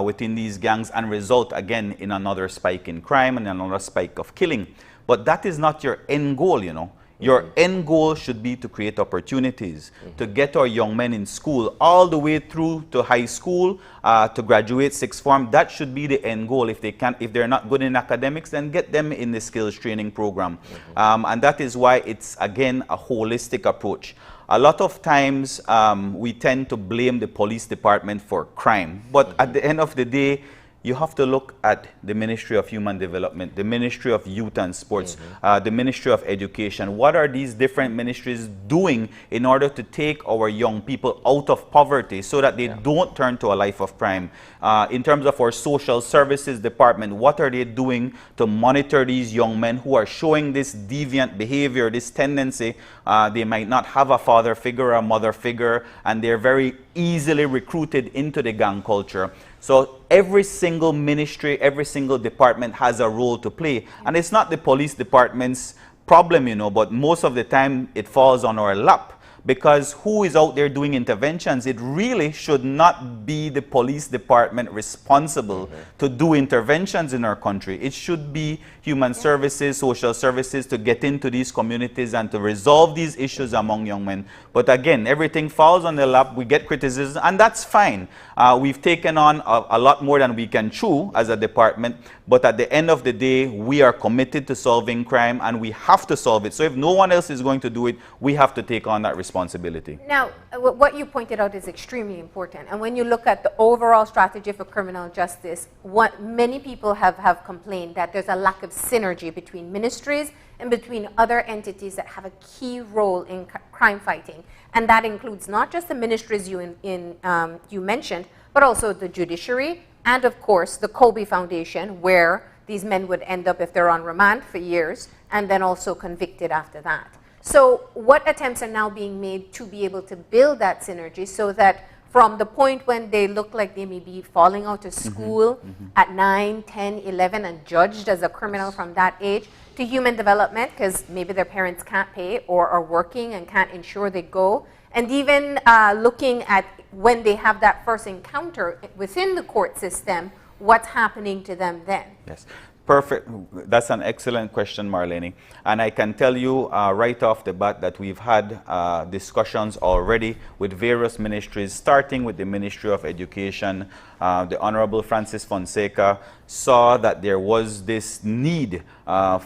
within these gangs and result, again, in another spike in crime and another spike of killing. But that is not your end goal, you know. Your end goal should be to create opportunities, to get our young men in school all the way through to high school, to graduate sixth form. That should be the end goal. If they're not good in academics, then get them in the skills training program. And that is why it's, again, a holistic approach. A lot of times we tend to blame the police department for crime. But at the end of the day, you have to look at the Ministry of Human Development, the Ministry of Youth and Sports, the Ministry of Education. What are these different ministries doing in order to take our young people out of poverty so that they don't turn to a life of crime? In terms of our Social Services Department, what are they doing to monitor these young men who are showing this deviant behavior, this tendency? They might not have a father figure or a mother figure, and they're very easily recruited into the gang culture. So every single ministry, every single department has a role to play. And it's not the police department's problem, you know, but most of the time it falls on our lap. Because who is out there doing interventions? It really should not be the police department responsible to do interventions in our country. It should be human services, social services to get into these communities and to resolve these issues among young men. But again, everything falls on the lap. We get criticism, and that's fine. We've taken on a lot more than we can chew as a department. But at the end of the day, we are committed to solving crime, and we have to solve it. So if no one else is going to do it, we have to take on that responsibility. Now, what you pointed out is extremely important. And when you look at the overall strategy for criminal justice, what many people have complained that there's a lack of synergy between ministries and between other entities that have a key role in crime fighting. And that includes not just the ministries you mentioned, but also the judiciary, and of course the Kobe Foundation, where these men would end up if they're on remand for years, and then also convicted after that. So what attempts are now being made to be able to build that synergy so that from the point when they look like they may be falling out of school at 9, 10, 11 and judged as a criminal from that age, to human development because maybe their parents can't pay or are working and can't ensure they go, and even looking at when they have that first encounter within the court system, what's happening to them then? Yes. Perfect. That's an excellent question, Marlene. And I can tell you right off the bat that we've had discussions already with various ministries, starting with the Ministry of Education. The Honorable Francis Fonseca saw that there was this need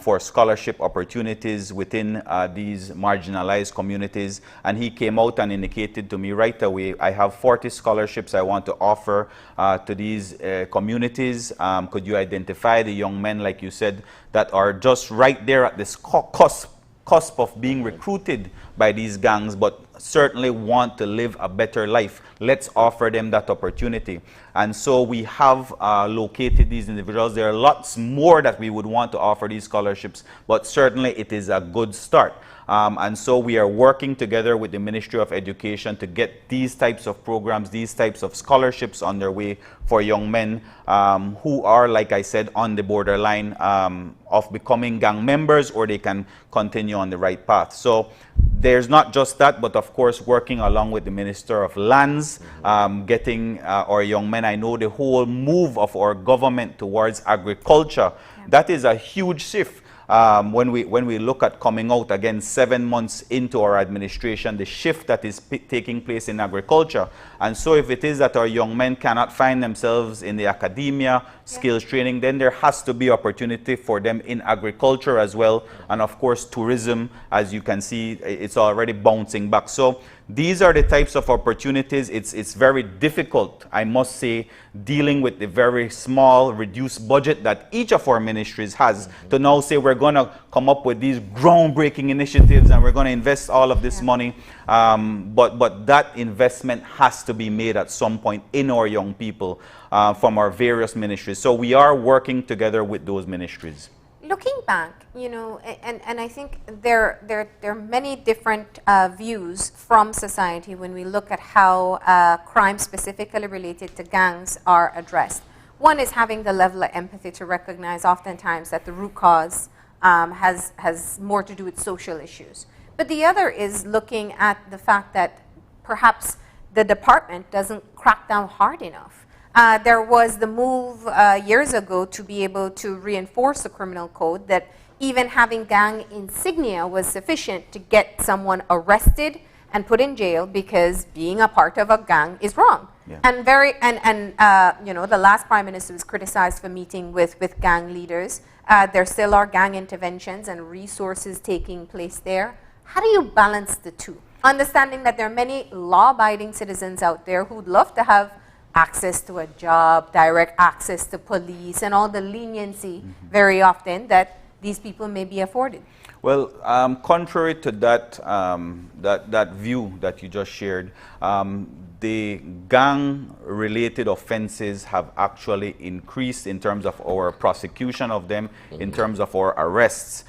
for scholarship opportunities within these marginalized communities. And he came out and indicated to me right away, I have 40 scholarships I want to offer to these communities. Could you identify the young men, like you said, that are just right there at this cusp of being recruited by these gangs, but certainly want to live a better life? Let's offer them that opportunity. And so we have located these individuals. There are lots more that we would want to offer these scholarships, but certainly it is a good start. And so we are working together with the Ministry of Education to get these types of programs, these types of scholarships underway for young men who are, like I said, on the borderline of becoming gang members, or they can continue on the right path. So there's not just that, but of course working along with the Minister of Lands, getting our young men. I know the whole move of our government towards agriculture, that is a huge shift. When we look at coming out again 7 months into our administration, the shift that is taking place in agriculture. And so if it is that our young men cannot find themselves in the academia, skills training, then there has to be opportunity for them in agriculture as well. And of course, tourism, as you can see, it's already bouncing back. So these are the types of opportunities. It's very difficult, I must say, dealing with the very small, reduced budget that each of our ministries has, to now say we're going to come up with these groundbreaking initiatives and we're going to invest all of this money. But that investment has to be made at some point in our young people from our various ministries. So we are working together with those ministries. Looking back, you know, and I think there are many different views from society when we look at how crimes specifically related to gangs are addressed. One is having the level of empathy to recognize oftentimes that the root cause has more to do with social issues. But the other is looking at the fact that perhaps the department doesn't crack down hard enough. There was the move years ago to be able to reinforce the criminal code, that even having gang insignia was sufficient to get someone arrested and put in jail because being a part of a gang is wrong. Yeah. And you know, the last Prime Minister was criticized for meeting with gang leaders. There still are gang interventions and resources taking place there. How do you balance the two? Understanding that there are many law-abiding citizens out there who'd love to have access to a job, direct access to police, and all the leniency very often that these people may be afforded. Well, contrary to that, that view that you just shared, the gang-related offenses have actually increased in terms of our prosecution of them, in terms of our arrests.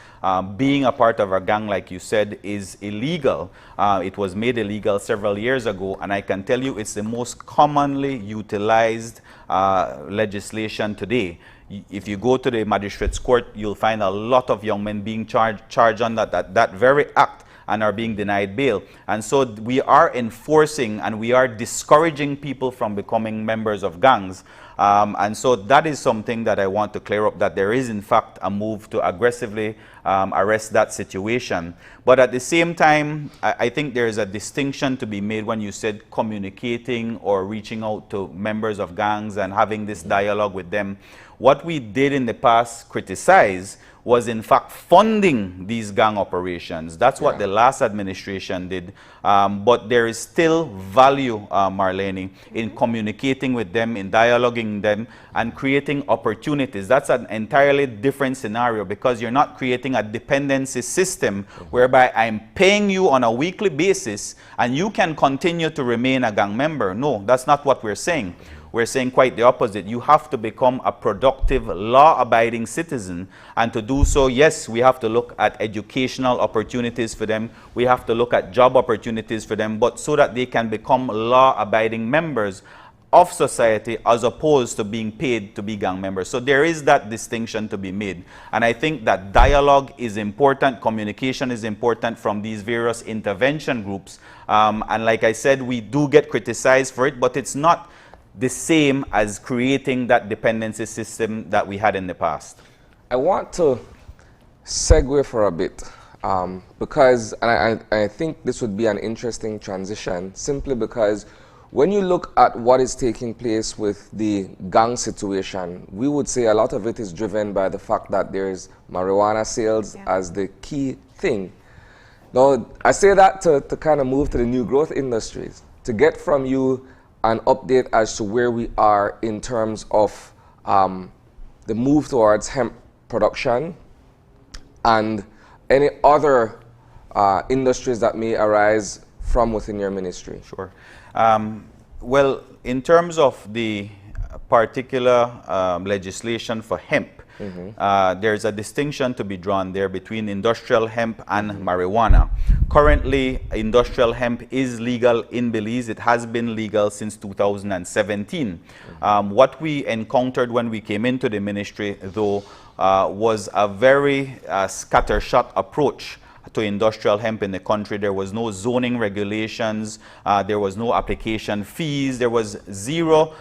Being a part of a gang, like you said, is illegal. It was made illegal several years ago, and I can tell you it's the most commonly utilized legislation today. If you go to the magistrate's court, you'll find a lot of young men being charged on that very act and are being denied bail. And so we are enforcing and we are discouraging people from becoming members of gangs. And so that is something that I want to clear up, that there is in fact a move to aggressively arrest that situation. But at the same time, I think there is a distinction to be made when you said communicating or reaching out to members of gangs and having this dialogue with them. What we did in the past criticize was in fact funding these gang operations. That's what the last administration did. But there is still value, Marlene, in communicating with them, in dialoguing them, and creating opportunities. That's an entirely different scenario, because you're not creating a dependency system whereby I'm paying you on a weekly basis and you can continue to remain a gang member. No, that's not what we're saying. We're saying quite the opposite. You have to become a productive, law-abiding citizen. And to do so, yes, we have to look at educational opportunities for them. We have to look at job opportunities for them, but so that they can become law-abiding members of society as opposed to being paid to be gang members. So there is that distinction to be made. And I think that dialogue is important, communication is important from these various intervention groups. And like I said, we do get criticized for it, but it's not the same as creating that dependency system that we had in the past. I want to segue for a bit because I think this would be an interesting transition, simply because when you look at what is taking place with the gang situation, we would say a lot of it is driven by the fact that there is marijuana sales as the key thing. Now, I say that to kind of move to the new growth industries, to get from you an update as to where we are in terms of the move towards hemp production and any other industries that may arise from within your ministry. Sure. Well, in terms of the particular legislation for hemp, There's a distinction to be drawn there between industrial hemp and marijuana. Currently, industrial hemp is legal in Belize. It has been legal since 2017. What we encountered when we came into the ministry, though, was a very scattershot approach to industrial hemp in the country. There was no zoning regulations, there was no application fees, there was zero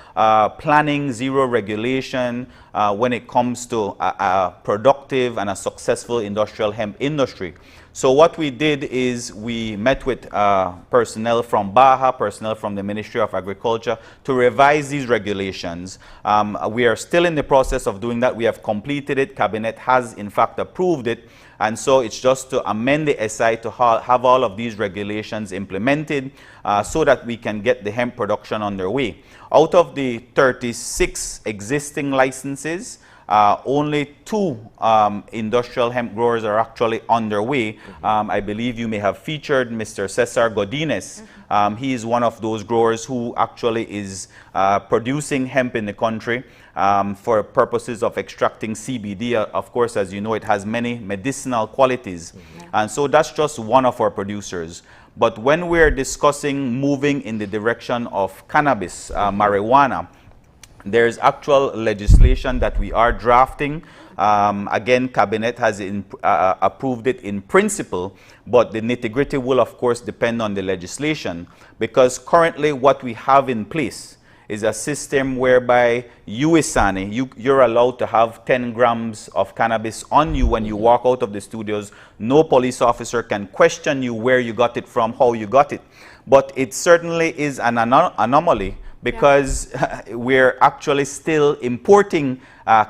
planning, zero regulation when it comes to a productive and a successful industrial hemp industry. So what we did is we met with personnel from BAHA, personnel from the Ministry of Agriculture to revise these regulations. We are still in the process of doing that. We have completed it. Cabinet has in fact approved it. And so it's just to amend the SI to have all of these regulations implemented so that we can get the hemp production underway. Out of the 36 existing licenses, only 2 industrial hemp growers are actually underway. I believe you may have featured Mr. Cesar Godinez. He is one of those growers who actually is producing hemp in the country for purposes of extracting CBD. Of course, as you know, it has many medicinal qualities. And so that's just one of our producers. But when we're discussing moving in the direction of cannabis, marijuana, there's actual legislation that we are drafting. Again, Cabinet has approved it in principle, but the nitty-gritty will, of course, depend on the legislation, because currently what we have in place is a system whereby you, Isani, you're allowed to have 10 grams of cannabis on you when you walk out of the studios. No police officer can question you where you got it from, how you got it. But it certainly is an anomaly, because we're actually still importing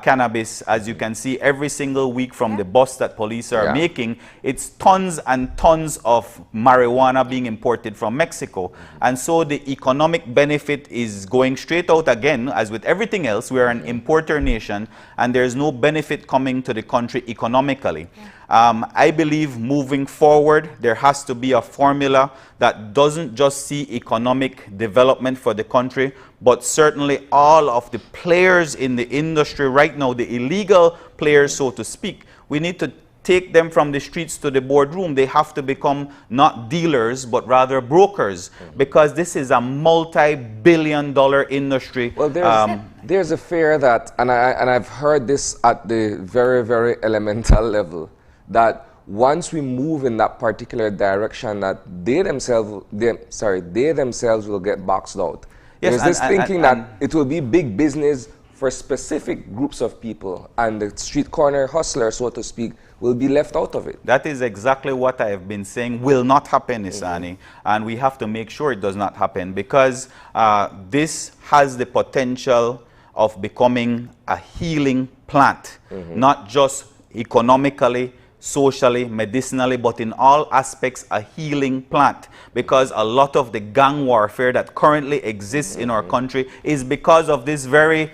cannabis, as you can see, every single week from the bus that police are making. It's tons and tons of marijuana being imported from Mexico. And so the economic benefit is going straight out again. As with everything else, we're an importer nation, and there's no benefit coming to the country economically. I believe moving forward, there has to be a formula that doesn't just see economic development for the country, but certainly all of the players in the industry right now, the illegal players, so to speak, we need to take them from the streets to the boardroom. They have to become not dealers, but rather brokers, because this is a multi-billion-dollar industry. Well, there's a fear that, and I've heard this at the very, very elemental level, that once we move in that particular direction, that they themselves will get boxed out. There's this thinking that it will be big business for specific groups of people, and the street corner hustler, so to speak, will be left out of it. That is exactly what I have been saying will not happen, Isani, and we have to make sure it does not happen, because this has the potential of becoming a healing plant, not just economically, socially, medicinally, but in all aspects a healing plant, because a lot of the gang warfare that currently exists in our country is because of this very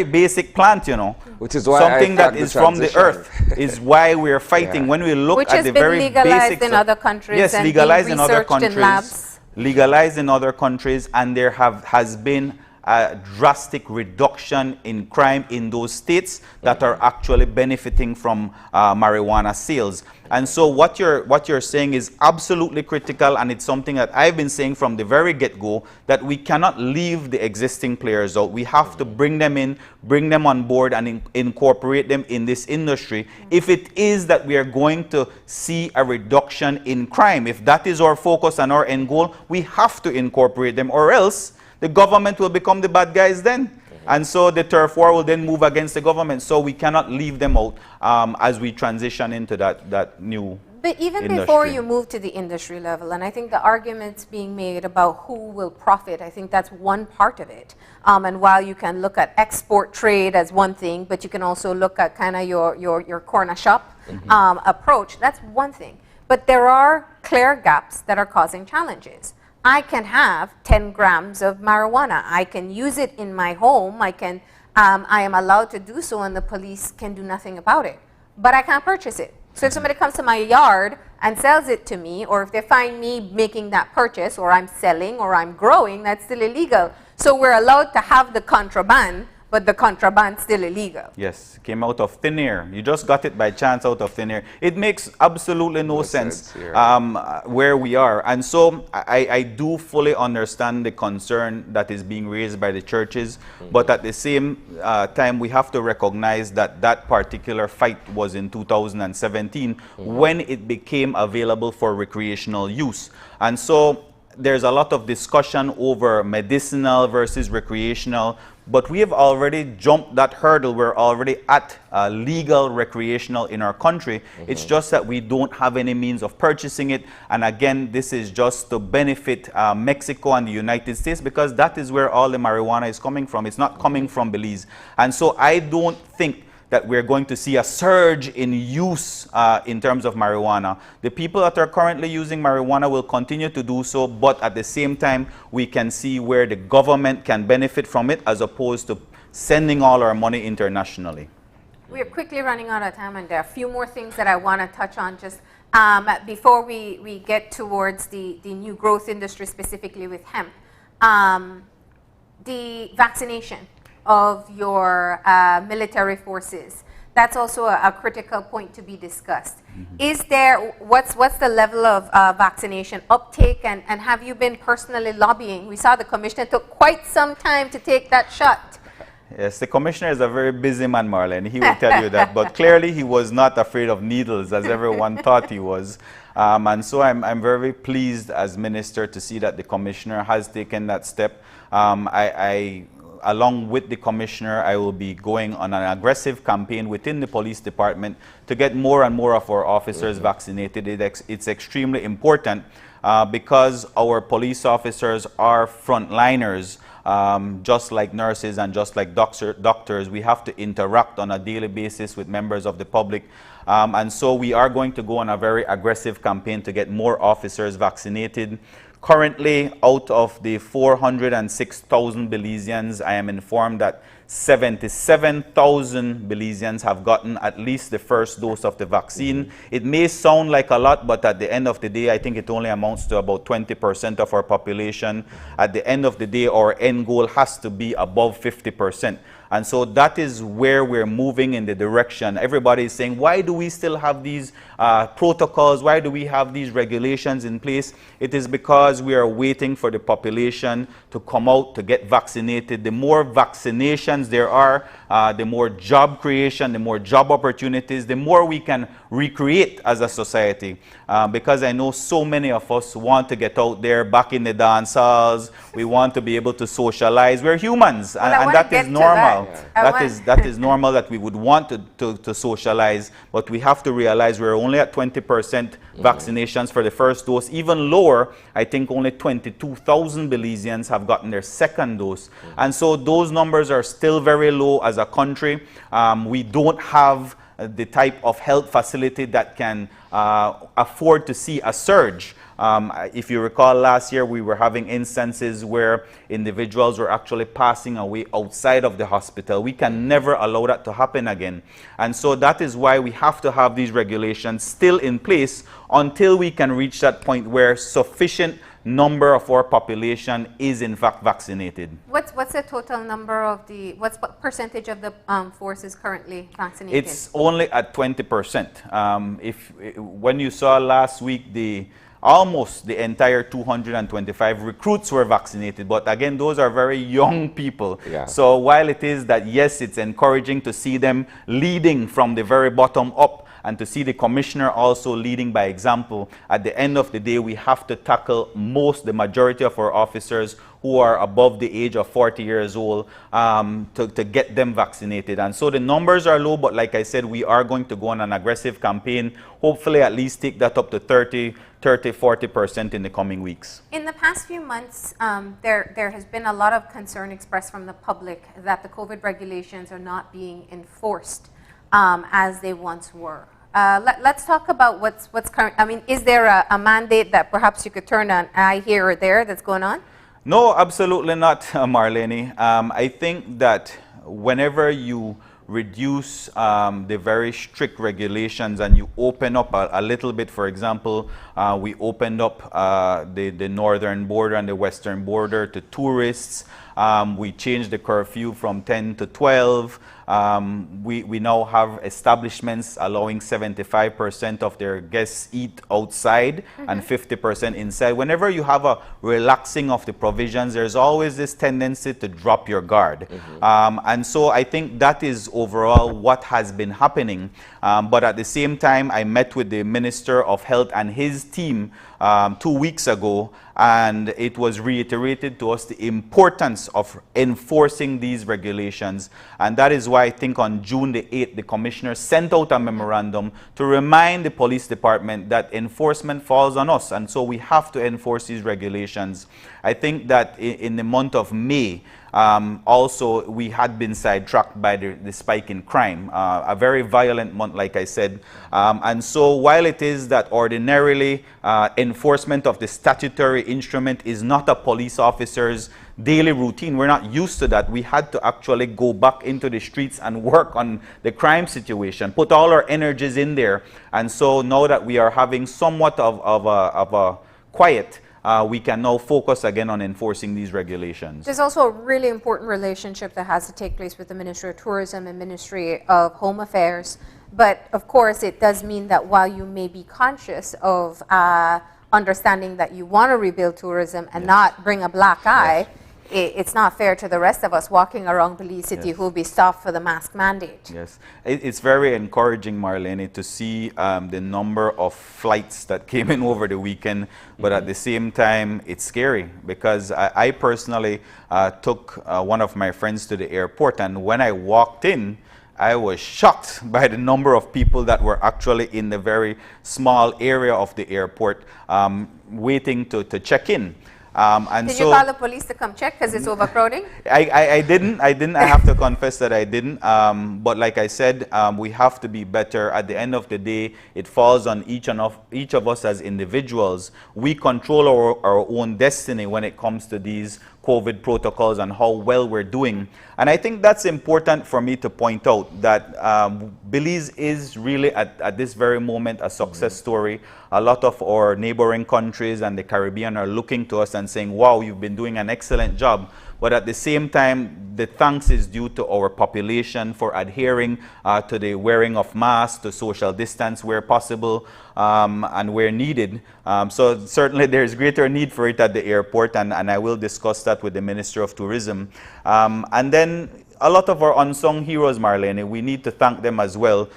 basic plant, you know. Which is why something that is from the earth is why we're fighting. When we look at the very basics, in other countries, yes, legalized in other countries, legalized in other countries, and there has been a drastic reduction in crime in those states that are actually benefiting from marijuana sales. And so what you're saying is absolutely critical, and it's something that I've been saying from the very get-go, that we cannot leave the existing players out. We have to bring them in, bring them on board, and incorporate them in this industry. If it is that we are going to see a reduction in crime, if that is our focus and our end goal, we have to incorporate them, or else the government will become the bad guys then. And so the turf war will then move against the government. So we cannot leave them out as we transition into that new But even industry. before you move to the industry level, and I think the arguments being made about who will profit, I think that's one part of it. And while you can look at export trade as one thing, but you can also look at kind of your corner shop approach, that's one thing. But there are clear gaps that are causing challenges. I can have 10 grams of marijuana. I can use it in my home. I am allowed to do so, and the police can do nothing about it. But I can't purchase it. So if somebody comes to my yard and sells it to me, or if they find me making that purchase, or I'm selling, or I'm growing, that's still illegal. So we're allowed to have the contraband, but the contraband's still illegal. Yes, came out of thin air. You just got it by chance out of thin air. It makes absolutely no sense where we are. And so I do fully understand the concern that is being raised by the churches, but at the same time, we have to recognize that that particular fight was in 2017 when it became available for recreational use. And so there's a lot of discussion over medicinal versus recreational, but we have already jumped that hurdle. We're already at legal recreational in our country. It's just that we don't have any means of purchasing it. And again, this is just to benefit Mexico and the United States, because that is where all the marijuana is coming from. It's not coming from Belize. And so I don't think that we're going to see a surge in use in terms of marijuana. The people that are currently using marijuana will continue to do so, but at the same time, we can see where the government can benefit from it as opposed to sending all our money internationally. We are quickly running out of time, and there are a few more things that I want to touch on just before we get towards the new growth industry, specifically with hemp. The vaccination of your military forces. That's also a critical point to be discussed. Is there, what's the level of vaccination uptake, and have you been personally lobbying? We saw the commissioner took quite some time to take that shot. Yes, the commissioner is a very busy man, Marlene. He will tell you that. But clearly he was not afraid of needles, as everyone thought he was. And so I'm very pleased as minister to see that the commissioner has taken that step. Along with the commissioner, I will be going on an aggressive campaign within the police department to get more and more of our officers vaccinated. It's extremely important because our police officers are frontliners, just like nurses and just like doctors. We have to interact on a daily basis with members of the public. And so we are going to go on a very aggressive campaign to get more officers vaccinated. Currently, out of the 406,000 Belizeans, I am informed that 77,000 Belizeans have gotten at least the first dose of the vaccine. It may sound like a lot, but at the end of the day, I think it only amounts to about 20% of our population. At the end of the day, our end goal has to be above 50%. And so that is where we're moving in the direction. Everybody is saying, why do we still have these protocols? Why do we have these regulations in place? It is because we are waiting for the population to come out to get vaccinated. The more vaccinations there are, the more job creation, the more job opportunities, the more we can recreate as a society. Because I know so many of us want to get out there back in the dance halls. We want to be able to socialize. We're humans, and that is normal. That is normal that we would want to socialize, but we have to realize we're only at 20% vaccinations for the first dose. Even lower, I think only 22,000 Belizeans have gotten their second dose. And so those numbers are still very low as a country. We don't have the type of health facility that can afford to see a surge. If you recall, last year we were having instances where individuals were actually passing away outside of the hospital. We can never allow that to happen again. And so that is why we have to have these regulations still in place until we can reach that point where sufficient number of our population is in fact vaccinated. What's the total number of what percentage of the force is currently vaccinated? It's only at 20%. When you saw last week, almost the entire 225 recruits were vaccinated, but again, those are very young people. Yeah. So while it is that, yes, it's encouraging to see them leading from the very bottom up, and to see the commissioner also leading by example, at the end of the day, we have to tackle the majority of our officers who are above the age of 40 years old to get them vaccinated. And so the numbers are low, but like I said, we are going to go on an aggressive campaign, hopefully at least take that up to 40% in the coming weeks. In the past few months, there has been a lot of concern expressed from the public that the COVID regulations are not being enforced as they once were. Let's talk about what's current. I mean, is there a mandate that perhaps you could turn an eye here or there that's going on? No, absolutely not, Marlene. I think that whenever you reduce the very strict regulations and you open up a little bit. For example, we opened up the northern border and the western border to tourists. We changed the curfew from 10 to 12. We now have establishments allowing 75% of their guests eat outside and 50% inside. Whenever you have a relaxing of the provisions, there's always this tendency to drop your guard. And so I think that is overall what has been happening. But at the same time, I met with the Minister of Health and his team 2 weeks ago, and it was reiterated to us the importance of enforcing these regulations. And that is why I think on June the 8th, the Commissioner sent out a memorandum to remind the police department that enforcement falls on us, and so we have to enforce these regulations. I think that in the month of May, also, we had been sidetracked by the spike in crime, a very violent month, like I said. And so while it is that ordinarily enforcement of the statutory instrument is not a police officer's daily routine, we're not used to that. We had to actually go back into the streets and work on the crime situation, put all our energies in there. And so now that we are having somewhat of a quiet, we can now focus again on enforcing these regulations. There's also a really important relationship that has to take place with the Ministry of Tourism and Ministry of Home Affairs. But of course, it does mean that while you may be conscious of understanding that you want to rebuild tourism and not bring a black eye, it's not fair to the rest of us walking around Belize City who will be stopped for the mask mandate. Yes, it's very encouraging, Marlene, to see the number of flights that came in over the weekend, but at the same time, it's scary because I personally took one of my friends to the airport, and when I walked in, I was shocked by the number of people that were actually in the very small area of the airport waiting to check in. Did you call the police to come check because it's overcrowding? I didn't. I have to confess that I didn't. But like I said, we have to be better. At the end of the day, it falls on each of us as individuals. We control our own destiny when it comes to these COVID protocols and how well we're doing. And I think that's important for me to point out that Belize is really at this very moment a success story. A lot of our neighboring countries and the Caribbean are looking to us and saying, wow, you've been doing an excellent job. But at the same time, the thanks is due to our population for adhering to the wearing of masks, to social distance where possible and where needed. So certainly there's greater need for it at the airport, and I will discuss that with the Minister of Tourism. And then a lot of our unsung heroes, Marlene, we need to thank them as well.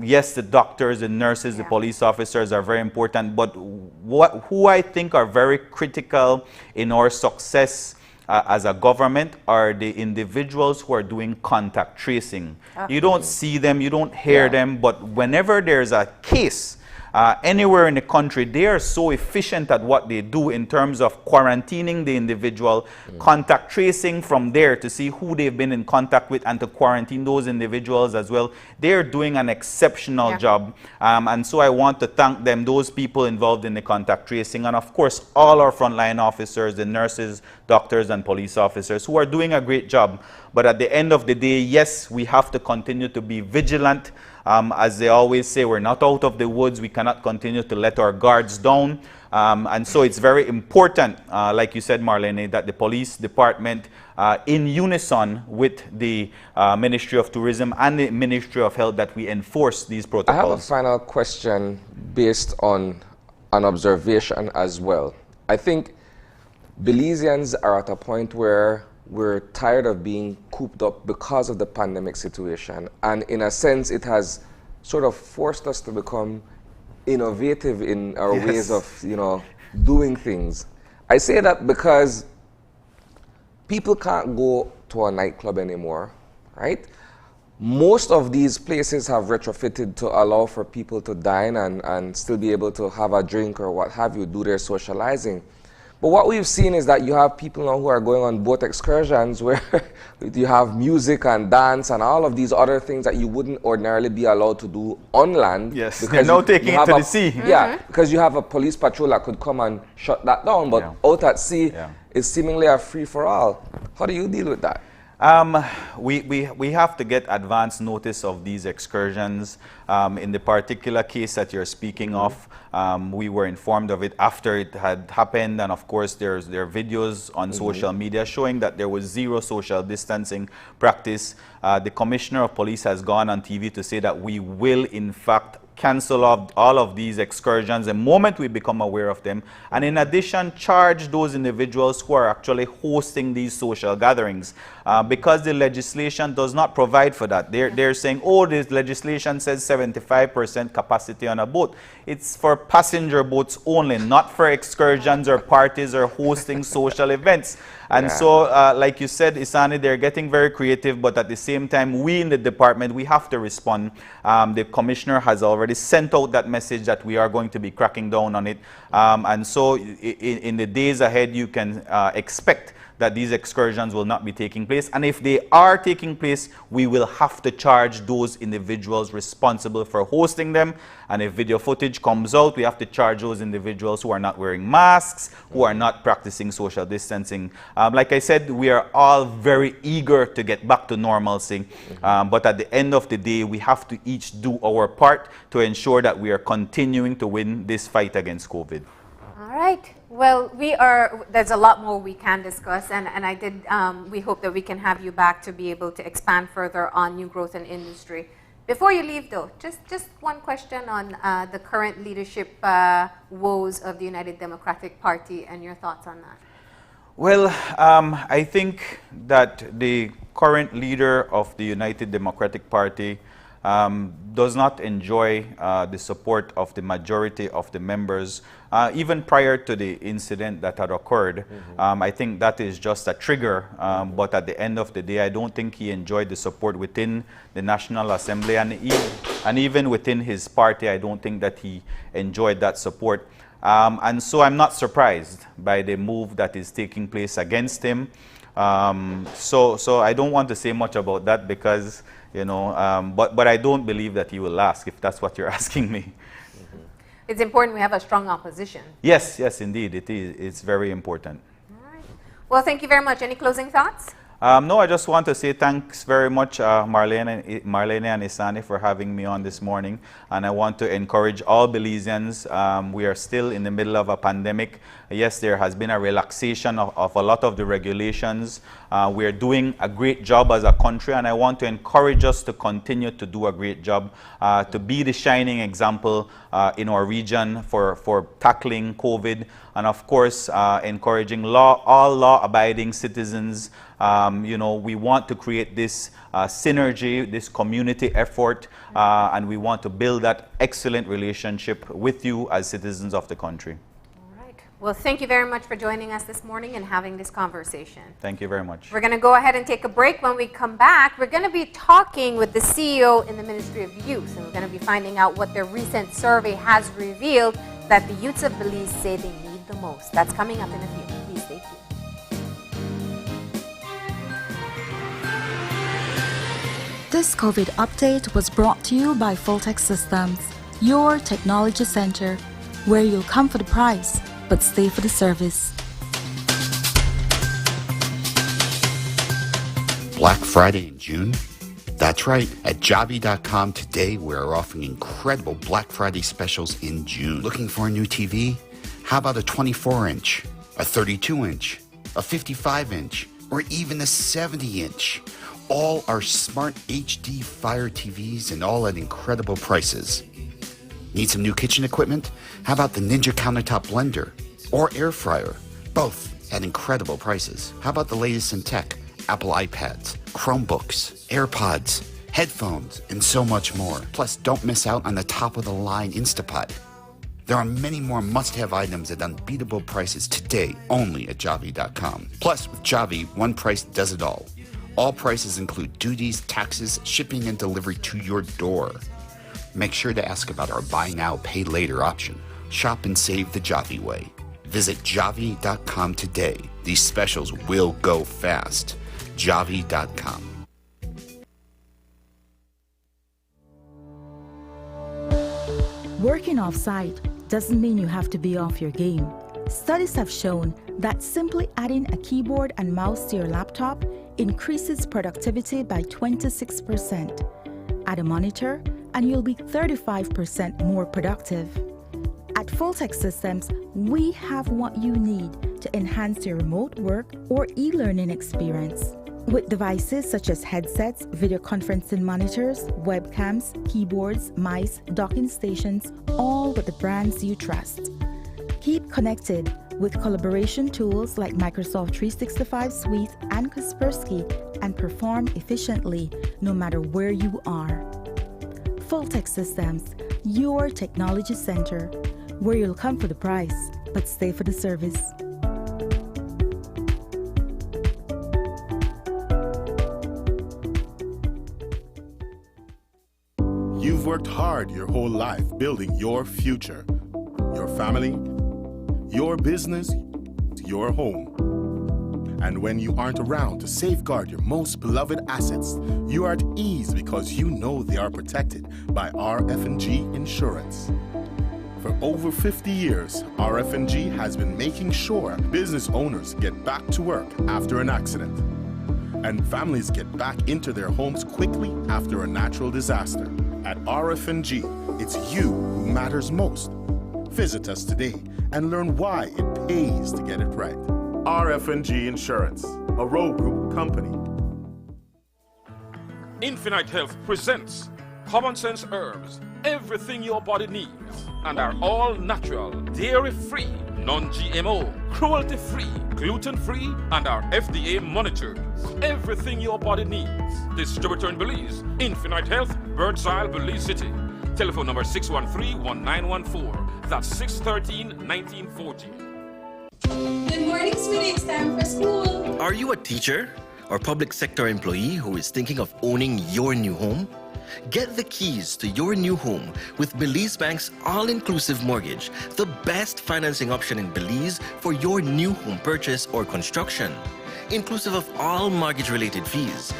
Yes, the doctors, the nurses, the police officers are very important, but who I think are very critical in our success as a government are the individuals who are doing contact tracing. You don't see them, you don't hear them, but whenever there's a case anywhere in the country, they are so efficient at what they do in terms of quarantining the individual, contact tracing from there to see who they've been in contact with and to quarantine those individuals as well. They're doing an exceptional job. And so I want to thank them, those people involved in the contact tracing, and of course, all our frontline officers, the nurses, doctors, and police officers who are doing a great job. But at the end of the day, yes, we have to continue to be vigilant. As they always say, we're not out of the woods. We cannot continue to let our guards down. And so it's very important, like you said, Marlene, that the police department, in unison with the Ministry of Tourism and the Ministry of Health, that we enforce these protocols. I have a final question based on an observation as well. I think Belizeans are at a point where we're tired of being cooped up because of the pandemic situation. And in a sense, it has sort of forced us to become innovative in our ways of, doing things. I say that because people can't go to a nightclub anymore, right? Most of these places have retrofitted to allow for people to dine and still be able to have a drink or what have you, do their socializing. But what we've seen is that you have people now who are going on boat excursions where you have music and dance and all of these other things that you wouldn't ordinarily be allowed to do on land. Yes, because they're now taking it to the sea. Yeah, because you have a police patrol that could come and shut that down. But out at sea, it's seemingly a free-for-all. How do you deal with that? We have to get advance notice of these excursions. In the particular case that you're speaking of, we were informed of it after it had happened, and of course there are videos on social media showing that there was zero social distancing practice. The Commissioner of Police has gone on TV to say that we will in fact cancel all of these excursions the moment we become aware of them, and in addition charge those individuals who are actually hosting these social gatherings, because the legislation does not provide for that. They're saying, oh, this legislation says 75% capacity on a boat. It's for passenger boats only, not for excursions or parties or hosting social events. And so, like you said, Isani, they're getting very creative, but at the same time, we in the department, we have to respond. The commissioner has already sent out that message that we are going to be cracking down on it. And so, in the days ahead, you can expect that these excursions will not be taking place. And if they are taking place, we will have to charge those individuals responsible for hosting them. And if video footage comes out, we have to charge those individuals who are not wearing masks, who are not practicing social distancing. Like I said, we are all very eager to get back to normalcy. But at the end of the day, we have to each do our part to ensure that we are continuing to win this fight against COVID. All right. Well, there's a lot more we can discuss, and we hope that we can have you back to be able to expand further on new growth in industry. Before you leave though, just one question on the current leadership woes of the United Democratic Party and your thoughts on that. Well, I think that the current leader of the United Democratic Party does not enjoy the support of the majority of the members, even prior to the incident that had occurred. I think that is just a trigger, but at the end of the day, I don't think he enjoyed the support within the National Assembly, and even within his party, I don't think that he enjoyed that support. And so I'm not surprised by the move that is taking place against him. So I don't want to say much about that because, you know, but I don't believe that he will last, if that's what you're asking me. It's important we have a strong opposition. Yes, yes, indeed, it is. It's very important. All right. Well, thank you very much. Any closing thoughts? No, I just want to say thanks very much, Marlene and Isani, for having me on this morning. And I want to encourage all Belizeans. We are still in the middle of a pandemic. Yes, there has been a relaxation of a lot of the regulations. We are doing a great job as a country, and I want to encourage us to continue to do a great job, to be the shining example in our region for tackling COVID, and of course, encouraging all law-abiding citizens. You know, we want to create this synergy, this community effort, and we want to build that excellent relationship with you as citizens of the country. All right. Well, thank you very much for joining us this morning and having this conversation. Thank you very much. We're going to go ahead and take a break. When we come back, we're going to be talking with the CEO in the Ministry of Youth, and we're going to be finding out what their recent survey has revealed that the youths of Belize say they need the most. That's coming up in a few. Please stay tuned. This COVID update was brought to you by Fulltech Systems, your technology center, where you'll come for the price, but stay for the service. Black Friday in June? That's right. At Javi.com today, we're offering incredible Black Friday specials in June. Looking for a new TV? How about a 24-inch, a 32-inch, a 55-inch, or even a 70-inch? All are smart HD Fire TVs and all at incredible prices. Need some new kitchen equipment? How about the Ninja countertop blender or air fryer? Both at incredible prices. How about the latest in tech? Apple iPads, Chromebooks, AirPods, headphones, and so much more. Plus, don't miss out on the top-of-the-line Instapot. There are many more must-have items at unbeatable prices today only at Javi.com. Plus, with Javi, one price does it all. All prices include duties, taxes, shipping, and delivery to your door. Make sure to ask about our buy now, pay later option. Shop and save the Javi way. Visit Javi.com today. These specials will go fast. Javi.com. Working off-site doesn't mean you have to be off your game. Studies have shown that simply adding a keyboard and mouse to your laptop increases productivity by 26%. Add a monitor, and you'll be 35% more productive. At Fulltech Systems, we have what you need to enhance your remote work or e-learning experience. With devices such as headsets, video conferencing monitors, webcams, keyboards, mice, docking stations, all with the brands you trust. Keep connected with collaboration tools like Microsoft 365 Suite and Kaspersky and perform efficiently no matter where you are. Fulltech Systems, your technology center, where you'll come for the price, but stay for the service. You've worked hard your whole life building your future, your family, your business, your home. And when you aren't around to safeguard your most beloved assets, you are at ease because you know they are protected by RF&G Insurance. For over 50 years, RF&G has been making sure business owners get back to work after an accident, and families get back into their homes quickly after a natural disaster. At RF&G, it's you who matters most. Visit us today and learn why it pays to get it right. RF&G Insurance, a Rowe Group company. Infinite Health presents Common Sense Herbs, everything your body needs, and are all natural, dairy-free, non-GMO, cruelty-free, gluten-free, and are FDA monitored. Everything your body needs. Distributor in Belize, Infinite Health, Birdseye, Belize City. Telephone number 613-1914. That's 613-1940. Good morning, sweetie. It's time for school. Are you a teacher or public sector employee who is thinking of owning your new home? Get the keys to your new home with Belize Bank's all-inclusive mortgage, the best financing option in Belize for your new home purchase or construction. Inclusive of all mortgage-related fees,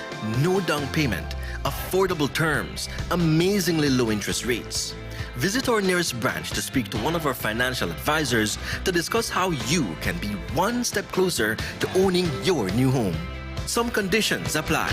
no down payment, affordable terms, amazingly low interest rates. Visit our nearest branch to speak to one of our financial advisors to discuss how you can be one step closer to owning your new home. Some conditions apply.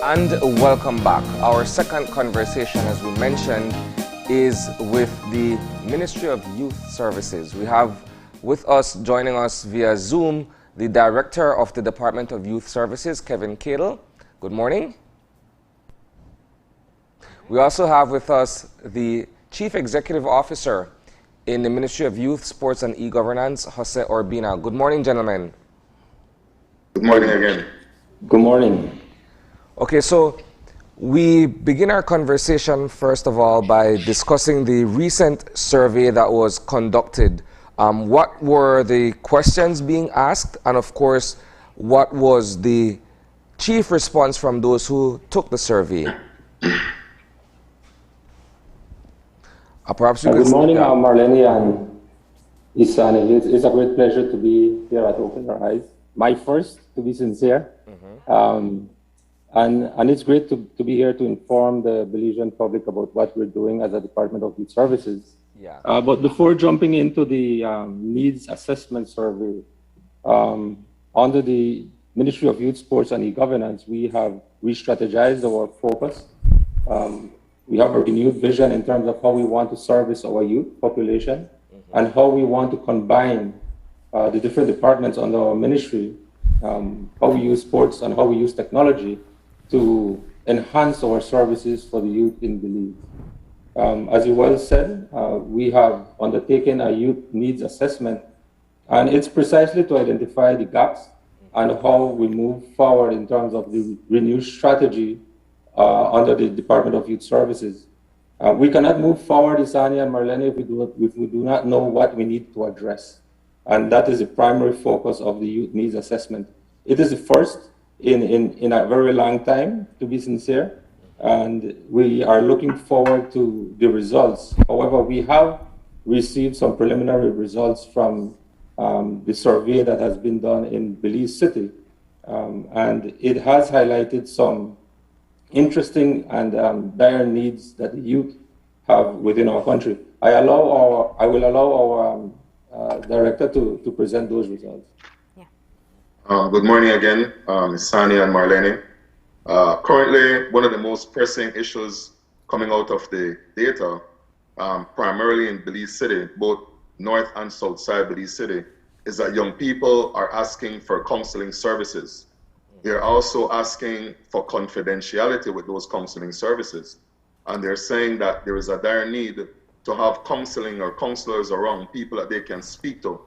And welcome back. Our second conversation, as we mentioned, is with the Ministry of Youth Services. We have with us, joining us via Zoom, the Director of the Department of Youth Services, Kevin Cadle. Good morning. We also have with us the Chief Executive Officer in the Ministry of Youth, Sports and E-Governance, Jose Urbina. Good morning, gentlemen. Good morning again. Good morning. Okay, so we begin our conversation, first of all, by discussing the recent survey that was conducted. What were the questions being asked? And of course, what was the chief response from those who took the survey? Perhaps you Good morning, Marlene and Isani. It's a great pleasure to be here at Open Your Eyes. My first, to be sincere. And it's great to be here to inform the Belizean public about what we're doing as a Department of Youth Services. Yeah. But before jumping into the needs assessment survey, under the Ministry of Youth, Sports and E-Governance, we have re-strategized our focus. We have a renewed vision in terms of how we want to service our youth population and how we want to combine the different departments under our ministry, how we use sports and how we use technology to enhance our services for the youth in Belize. As you well said, we have undertaken a youth needs assessment, and it's precisely to identify the gaps and how we move forward in terms of the renewed strategy under the Department of Youth Services. We cannot move forward, Isani and Marlene, if we do not know what we need to address. And that is the primary focus of the youth needs assessment. It is the first in a very long time, to be sincere, and we are looking forward to the results. However, we have received some preliminary results from the survey that has been done in Belize City, and it has highlighted some interesting and dire needs that the youth have within our country. I will allow our director to present those results. Good morning again, Sani and Marlene. Currently, one of the most pressing issues coming out of the data, primarily in Belize City, both north and south side Belize City, is that young people are asking for counseling services. They're also asking for confidentiality with those counseling services. And they're saying that there is a dire need to have counseling or counselors around, people that they can speak to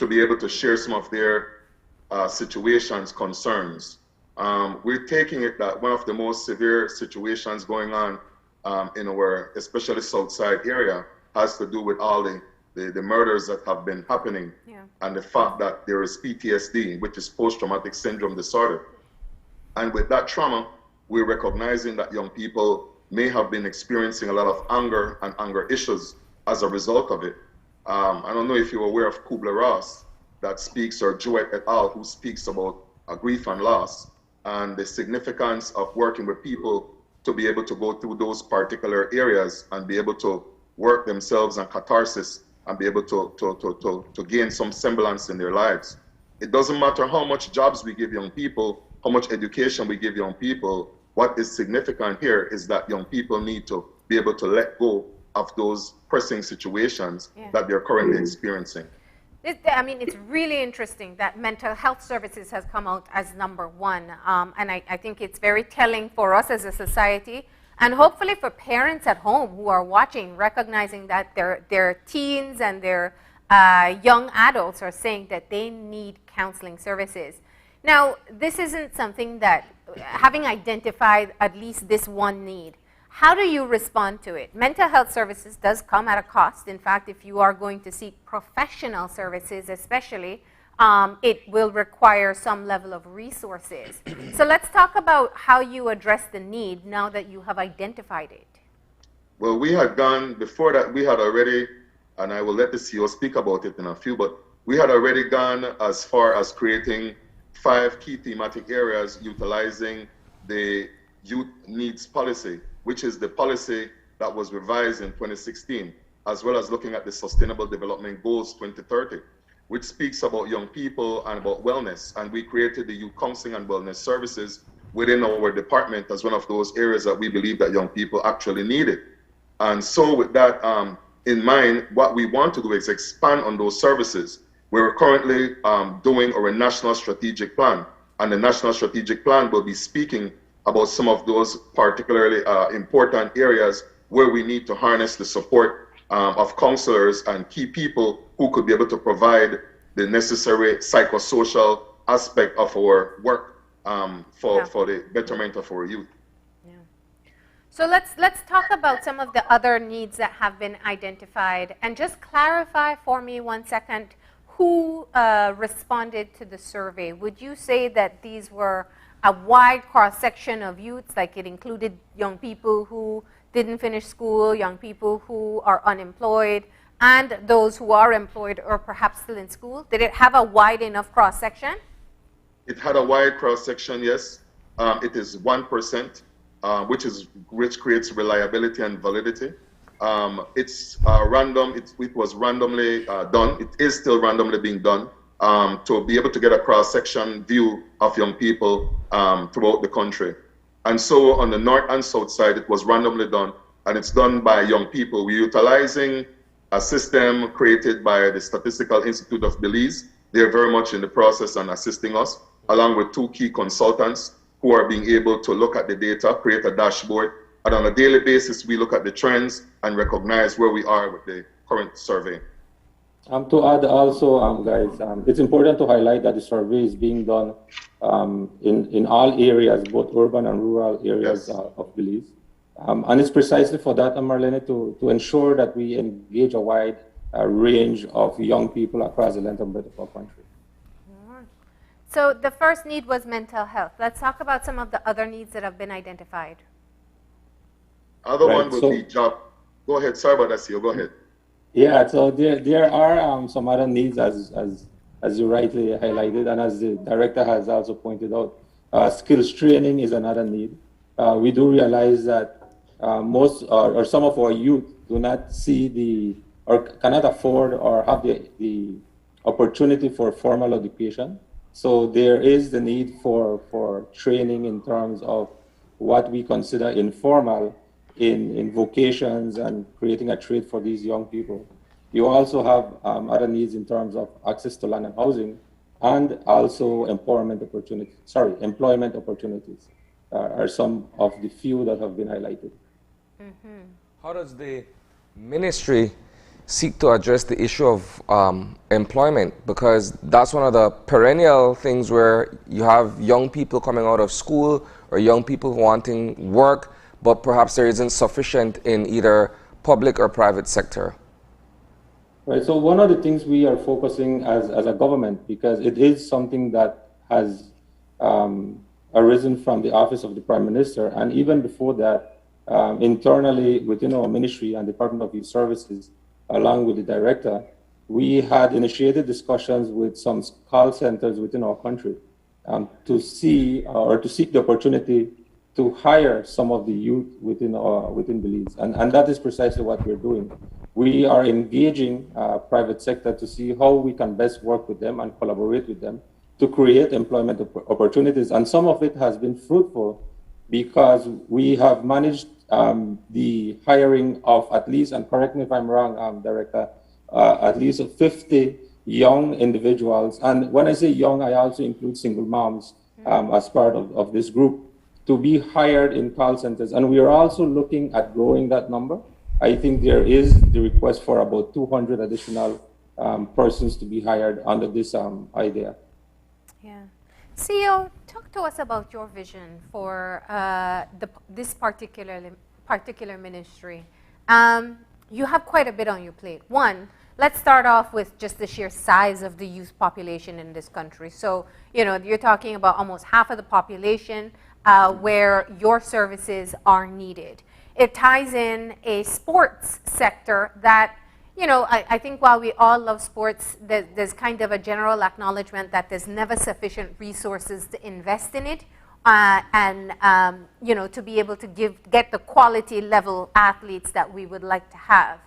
be able to share some of their situations, concerns. We're taking it that one of the most severe situations going on in our, especially south side area, has to do with all the murders that have been happening, and the fact that there is PTSD, which is post-traumatic syndrome disorder. And with that trauma, we're recognizing that young people may have been experiencing a lot of anger and anger issues as a result of it. I don't know if you're aware of Kubler-Ross, that speaks, or Jewett et al., who speaks about grief and loss and the significance of working with people to be able to go through those particular areas and be able to work themselves on catharsis and be able to gain some semblance in their lives. It doesn't matter how much jobs we give young people, how much education we give young people. What is significant here is that young people need to be able to let go of those pressing situations that they're currently experiencing. I mean, it's really interesting that mental health services has come out as #1. And I think it's very telling for us as a society, and hopefully for parents at home who are watching, recognizing that their teens and their young adults are saying that they need counseling services. Now, this isn't something that, having identified at least this one need, how do you respond to it? Mental health services does come at a cost. In fact, if you are going to seek professional services especially, it will require some level of resources. So let's talk about how you address the need now that you have identified it. Well, we had gone, before that, we had already, and I will let the CEO speak about it in a few, but we had already gone as far as creating 5 key thematic areas utilizing the youth needs policy, which is the policy that was revised in 2016, as well as looking at the Sustainable Development Goals 2030, which speaks about young people and about wellness. And we created the youth counseling and wellness services within our department as one of those areas that we believe that young people actually needed. And so with that in mind, what we want to do is expand on those services. We're currently doing our national strategic plan, and the national strategic plan will be speaking about some of those particularly important areas where we need to harness the support of counselors and key people who could be able to provide the necessary psychosocial aspect of our work for the betterment of our youth. So let's talk about some of the other needs that have been identified, and just clarify for me 1 second who responded to the survey. Would you say that these were a wide cross-section of youths, like it included young people who didn't finish school, young people who are unemployed, and those who are employed or perhaps still in school? Did it have a wide enough cross-section? It had a wide cross-section, yes. It is 1%, which creates reliability and validity. It's random. It was randomly done. It is still randomly being done to be able to get a cross-section view of young people throughout the country. And so on the north and south side, it was randomly done, and it's done by young people. We're utilizing a system created by the Statistical Institute of Belize. They're very much in the process and assisting us, along with 2 key consultants who are being able to look at the data, create a dashboard, and on a daily basis, we look at the trends and recognize where we are with the current survey. To add also, guys, it's important to highlight that the survey is being done in all areas, both urban and rural areas of Belize. And it's precisely for that, Marlene, to ensure that we engage a wide range of young people across the length and breadth of our country. So the first need was mental health. Let's talk about some of the other needs that have been identified. Other one would be job. Go ahead. Sorry about that, CEO. Go ahead. Yeah, so there are some other needs as you rightly highlighted, and as the director has also pointed out, skills training is another need. We do realize that most or some of our youth do not see or cannot afford or have the opportunity for formal education. So there is the need for training in terms of what we consider informal in vocations and creating a trade for these young people. You also have other needs in terms of access to land and housing, and also employment opportunities are some of the few that have been highlighted. How does the ministry seek to address the issue of employment? Because that's one of the perennial things where you have young people coming out of school or young people wanting work, but perhaps there isn't sufficient in either public or private sector. Right, so one of the things we are focusing as a government, because it is something that has arisen from the office of the Prime Minister, and even before that, internally within our ministry and Department of Youth Services, along with the director, we had initiated discussions with some call centers within our country to see or to seek the opportunity to hire some of the youth within Belize. And that is precisely what we're doing. We are engaging private sector to see how we can best work with them and collaborate with them to create employment opportunities. And some of it has been fruitful because we have managed the hiring of at least, and correct me if I'm wrong, Director, at least 50 young individuals. And when I say young, I also include single moms as part of this group, to be hired in call centers. And we are also looking at growing that number. I think there is the request for about 200 additional persons to be hired under this idea. Yeah. CEO, talk to us about your vision for this particular ministry. You have quite a bit on your plate. One, let's start off with just the sheer size of the youth population in this country. So, you know, you're talking about almost half of the population where your services are needed. It ties in a sports sector that, you know, I think while we all love sports, there's kind of a general acknowledgement that there's never sufficient resources to invest in it and, you know, to be able to get the quality level athletes that we would like to have.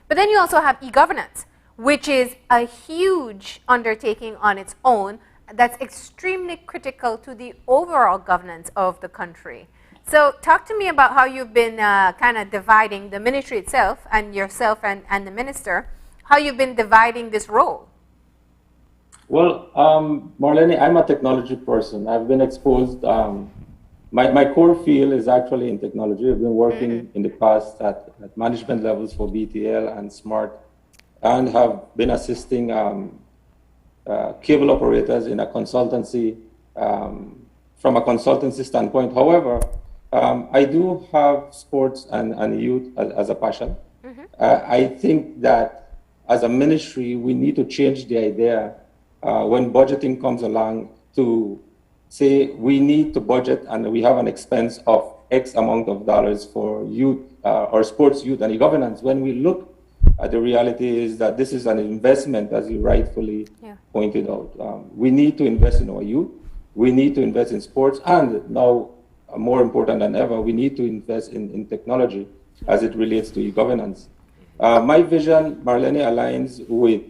But then you also have e-governance, which is a huge undertaking on its own that's extremely critical to the overall governance of the country. So talk to me about how you've been kind of dividing the ministry itself and yourself and the minister, how you've been dividing this role. Well, Marlene, I'm a technology person. I've been exposed, my core field is actually in technology. I've been working in the past at management levels for BTL and SMART, and have been assisting cable operators in a consultancy, from a consultancy standpoint. However, I do have sports and youth as a passion. I think that as a ministry, we need to change the idea when budgeting comes along to say we need to budget and we have an expense of X amount of dollars for youth or sports, youth, and e-governance. When we look at the reality is that this is an investment, as you rightfully pointed out. We need to invest in our youth. We need to invest in sports, and now more important than ever, we need to invest in technology. as it relates to e-governance. My vision, Marlene, aligns with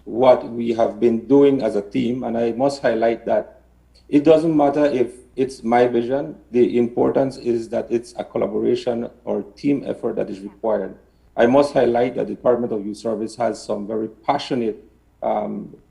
what we have been doing as a team, and I must highlight that it doesn't matter if it's my vision. The importance is that it's a collaboration or team effort that is required. I must highlight that the Department of Youth Service has some very passionate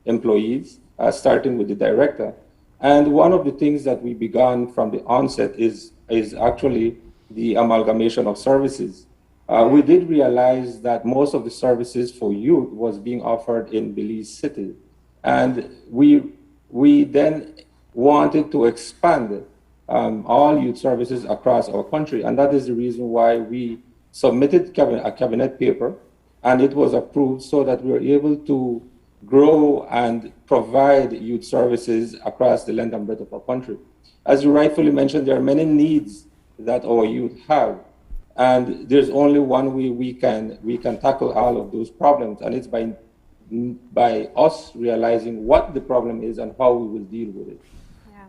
employees, starting with the director. And one of the things that we began from the onset is actually the amalgamation of services. We did realize that most of the services for youth was being offered in Belize City. And we then wanted to expand all youth services across our country. And that is the reason why we submitted a cabinet paper, and it was approved so that we were able to grow and provide youth services across the length and breadth of our country. As you rightfully mentioned, there are many needs that our youth have, and there's only one way we can tackle all of those problems, and it's by us realizing what the problem is and how we will deal with it.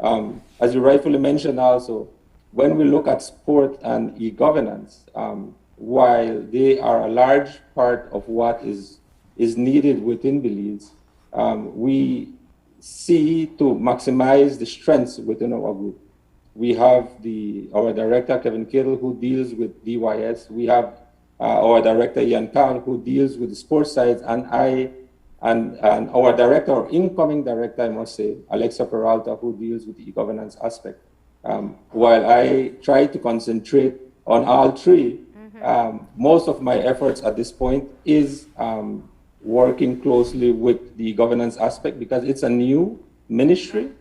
Yeah. As you rightfully mentioned also, when we look at sport and e-governance, while they are a large part of what is needed within Belize, we see to maximize the strengths within our group. We have our director, Kevin Kittle, who deals with DYS. We have our director, Ian Carl, who deals with the sports side, and our director, or incoming director, I must say, Alexa Peralta, who deals with the e-governance aspect. While I try to concentrate on all three, most of my efforts at this point is working closely with the governance aspect, because it's a new ministry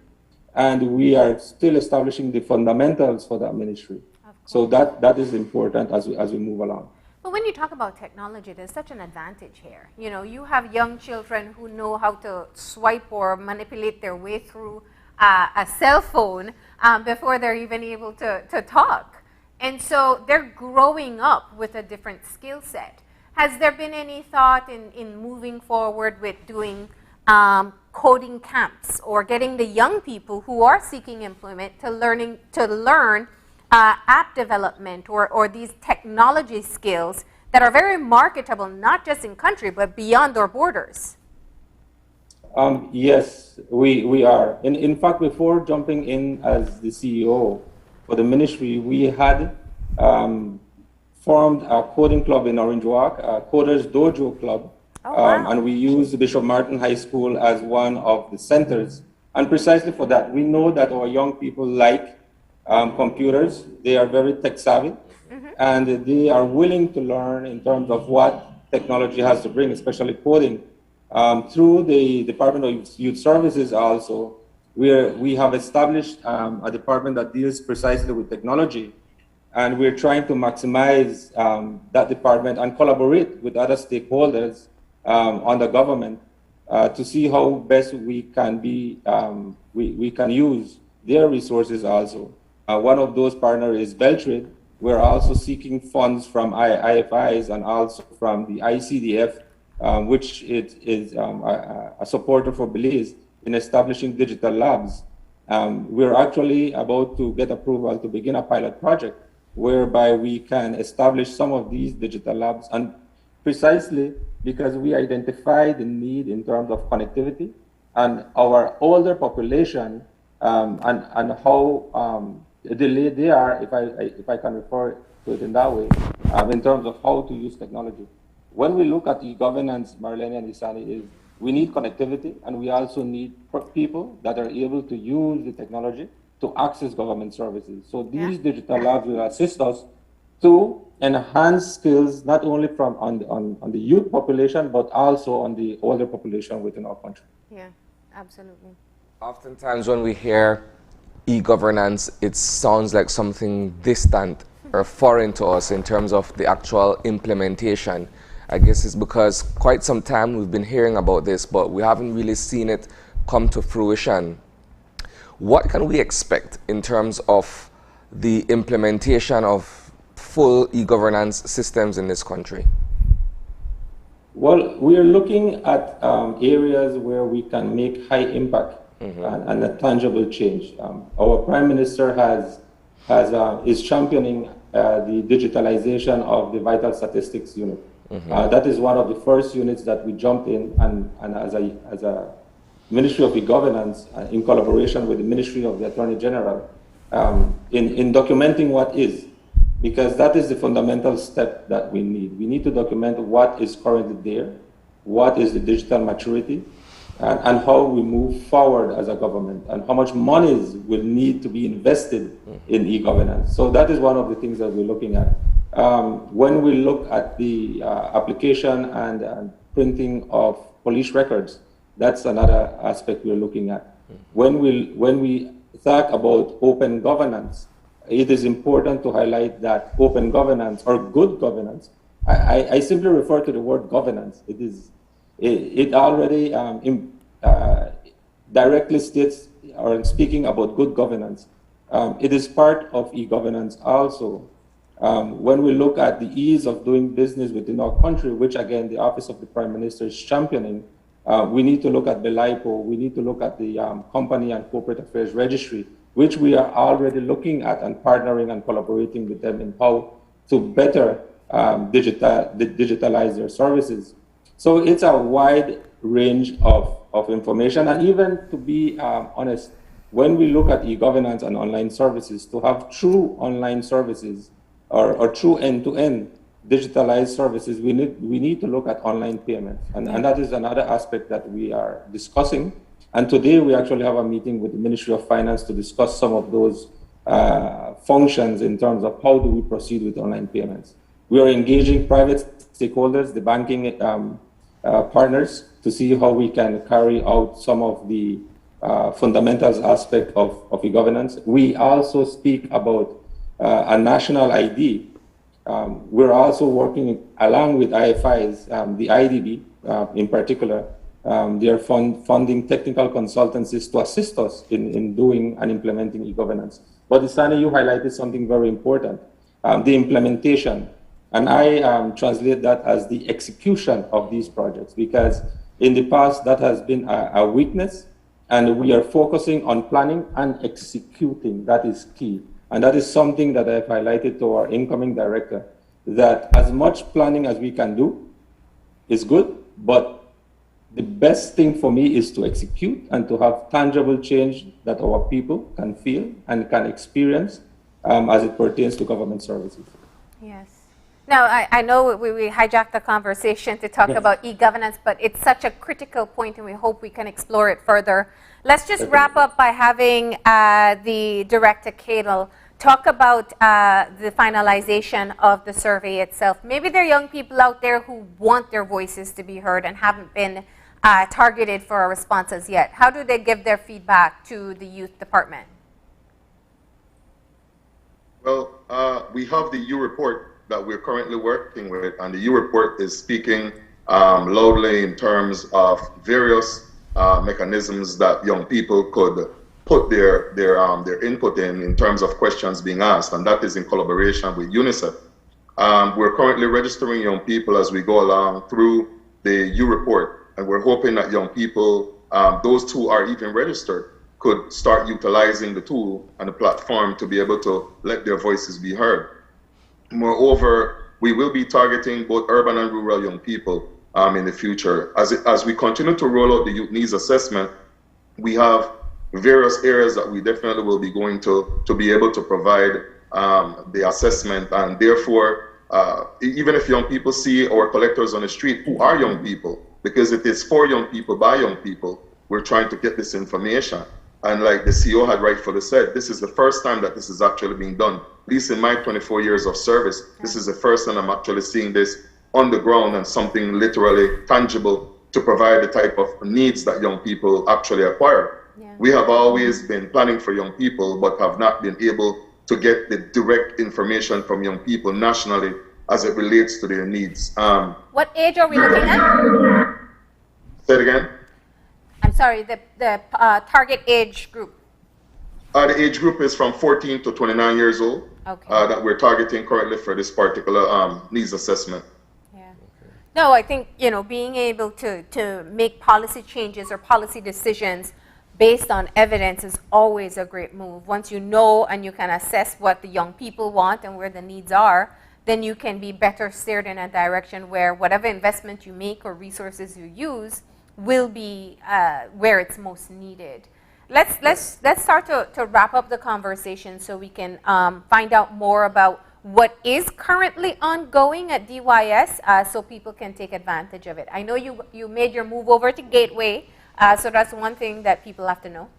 and we are still establishing the fundamentals for that ministry. So that is important as we move along. But when you talk about technology, there's such an advantage here. You know, you have young children who know how to swipe or manipulate their way through a cell phone before they're even able to talk. And so they're growing up with a different skill set. Has there been any thought in moving forward with doing coding camps, or getting the young people who are seeking employment to learn app development or these technology skills that are very marketable, not just in country, but beyond our borders? Yes, we are. In fact, before jumping in as the CEO for the ministry, we had formed a coding club in Orange Walk, a Coders Dojo Club. Oh, wow. And we used Bishop Martin High School as one of the centers. And precisely for that, we know that our young people like computers. They are very tech savvy, and they are willing to learn in terms of what technology has to bring, especially coding. Through the Department of Youth Services also, we have established a department that deals precisely with technology, and we're trying to maximize that department and collaborate with other stakeholders on the government to see how best we can we can use their resources also. One of those partners is Beltrade. We're also seeking funds from IFIs and also from the ICDF, which is a supporter for Belize in establishing digital labs. We're actually about to get approval to begin a pilot project whereby we can establish some of these digital labs, and precisely because we identify the need in terms of connectivity and our older population and how delayed they are, if I can refer to it in that way, in terms of how to use technology. When we look at e-governance, Marlene and Isani, is we need connectivity, and we also need people that are able to use the technology to access government services. So these digital labs will assist us to enhance skills, not only from on the youth population, but also on the older population within our country. Yeah, absolutely. Oftentimes when we hear e-governance, it sounds like something distant or foreign to us in terms of the actual implementation. I guess it's because quite some time we've been hearing about this, but we haven't really seen it come to fruition. What can we expect in terms of the implementation of full e-governance systems in this country? Well, we are looking at areas where we can make high impact and a tangible change. Our Prime Minister is championing the digitalization of the vital statistics unit. That is one of the first units that we jumped in, and as a Ministry of E-Governance, in collaboration with the Ministry of the Attorney General, in documenting what is, because that is the fundamental step that we need. We need to document what is currently there, what is the digital maturity, and how we move forward as a government, and how much monies will need to be invested in e-governance. So that is one of the things that we're looking at. When we look at the application and printing of police records, that's another aspect we're looking at. When we talk about open governance, it is important to highlight that open governance or good governance, I simply refer to the word governance. It already directly states, or speaking about good governance, it is part of e-governance also. When we look at the ease of doing business within our country, which again the Office of the Prime Minister is championing, we need to look at BELIPO, we need to look at the Company and Corporate Affairs Registry, which we are already looking at and partnering and collaborating with them in how to better digitalize their services. So it's a wide range of information. And even to be honest, when we look at e-governance and online services, to have true online services or true end-to-end digitalized services, we need to look at online payments. And that is another aspect that we are discussing. And today we actually have a meeting with the Ministry of Finance to discuss some of those functions in terms of how do we proceed with online payments. We are engaging private stakeholders, the banking partners, to see how we can carry out some of the fundamentals aspect of e-governance. We also speak about a national ID. We're also working along with IFIs, the IDB in particular. They are funding technical consultancies to assist us in doing and implementing e-governance. But Isani, you highlighted something very important, the implementation. And I translate that as the execution of these projects, because in the past that has been a weakness, and we are focusing on planning and executing. That is key. And that is something that I've highlighted to our incoming director, that as much planning as we can do is good, but the best thing for me is to execute and to have tangible change that our people can feel and can experience as it pertains to government services. Yes. Now, I know we hijacked the conversation to talk about e-governance, but it's such a critical point, and we hope we can explore it further. Let's just wrap up by having the Director Cadle talk about the finalization of the survey itself. Maybe there are young people out there who want their voices to be heard and haven't been targeted for responses yet. How do they give their feedback to the Youth Department? Well, we have the U report that we're currently working with, and the U report is speaking loudly in terms of various mechanisms that young people could put their input in terms of questions being asked, and that is in collaboration with UNICEF. We're currently registering young people as we go along through the U report, and we're hoping that young people, those who are even registered, could start utilizing the tool and the platform to be able to let their voices be heard. Moreover, we will be targeting both urban and rural young people in the future. As we continue to roll out the youth needs assessment, we have various areas that we definitely will be going to be able to provide the assessment, and therefore, even if young people see our collectors on the street who are young people, because it is for young people by young people, we're trying to get this information. And like the CEO had rightfully said, this is the first time that this is actually being done. At least in my 24 years of service, this is the first time I'm actually seeing this on the ground and something literally tangible to provide the type of needs that young people actually acquire. Yeah. We have always been planning for young people, but have not been able to get the direct information from young people nationally as it relates to their needs. What age are we looking at? Say it again. I'm sorry, the target age group. The age group is from 14 to 29 years old. Okay. That we're targeting currently for this particular needs assessment. Yeah. No, I think, being able to make policy changes or policy decisions based on evidence is always a great move. Once you know and you can assess what the young people want and where the needs are, then you can be better steered in a direction where whatever investment you make or resources you use will be where it's most needed. Let's start to wrap up the conversation so we can find out more about what is currently ongoing at DYS so people can take advantage of it. I know you made your move over to Gateway, so that's one thing that people have to know.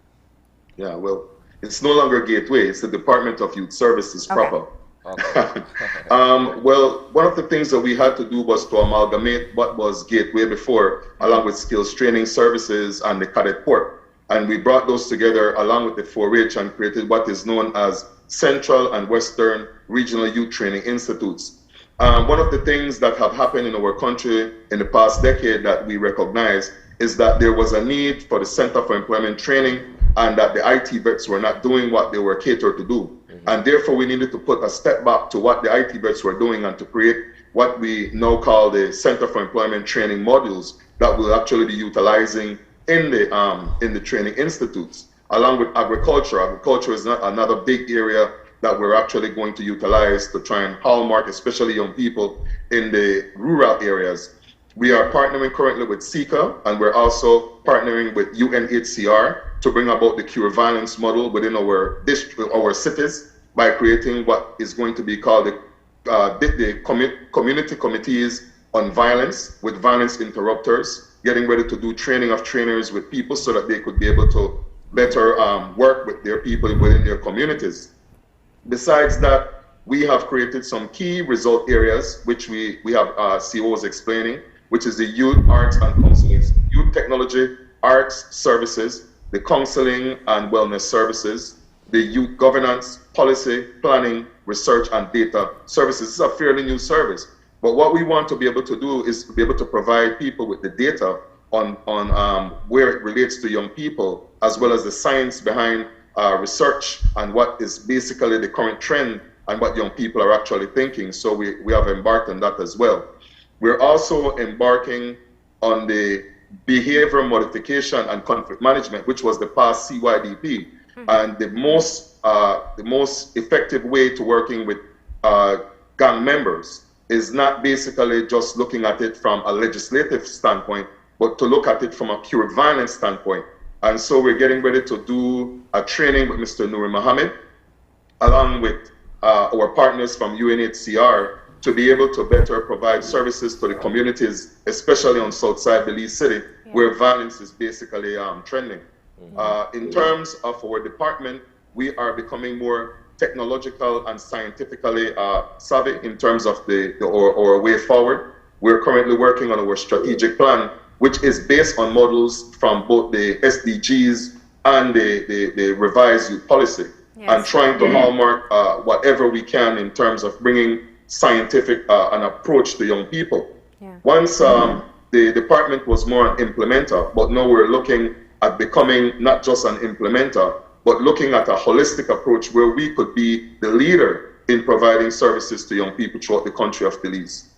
Yeah, well, it's no longer Gateway, it's the Department of Youth Services proper. Okay. Well, one of the things that we had to do was to amalgamate what was Gateway before, along with Skills Training Services and the Cadet Port. And we brought those together along with the 4-H and created what is known as Central and Western Regional Youth Training Institutes. One of the things that have happened in our country in the past decade that we recognize is that there was a need for the Center for Employment Training and that the IT vets were not doing what they were catered to do. And therefore we needed to put a step back to what the IT vets were doing and to create what we now call the Center for Employment Training modules that we'll actually be utilizing in the training institutes. Along with agriculture. Agriculture is another big area that we're actually going to utilize to try and hallmark, especially young people in the rural areas. We are partnering currently with SICA, and we're also partnering with UNHCR to bring about the cure violence model within our district, our cities, by creating what is going to be called the community committees on violence with violence interrupters, getting ready to do training of trainers with people so that they could be able to better work with their people within their communities. Besides that, we have created some key result areas, which we have CEOs explaining, which is the youth, arts, and counseling, youth technology, arts services, the counseling and wellness services, the youth governance, policy, planning, research, and data services. This is a fairly new service. But what we want to be able to do is to be able to provide people with the data on where it relates to young people, as well as the science behind research and what is basically the current trend and what young people are actually thinking. So we have embarked on that as well. We're also embarking on the behavior modification and conflict management, which was the past CYDP. And the most effective way to working with gang members is not basically just looking at it from a legislative standpoint, but to look at it from a pure violence standpoint. And so we're getting ready to do a training with Mr. Nouri Mohammed, along with our partners from UNHCR, to be able to better provide services to the communities, especially on Southside Belize City, where violence is basically trending. In terms of our department, we are becoming more technological and scientifically savvy in terms of our way forward. We're currently working on our strategic plan, which is based on models from both the SDGs and the revised youth policy, and trying to hallmark whatever we can in terms of bringing scientific an approach to young people. Once the department was more an implementer, but now we're looking at becoming not just an implementer, but looking at a holistic approach where we could be the leader in providing services to young people throughout the country of Belize.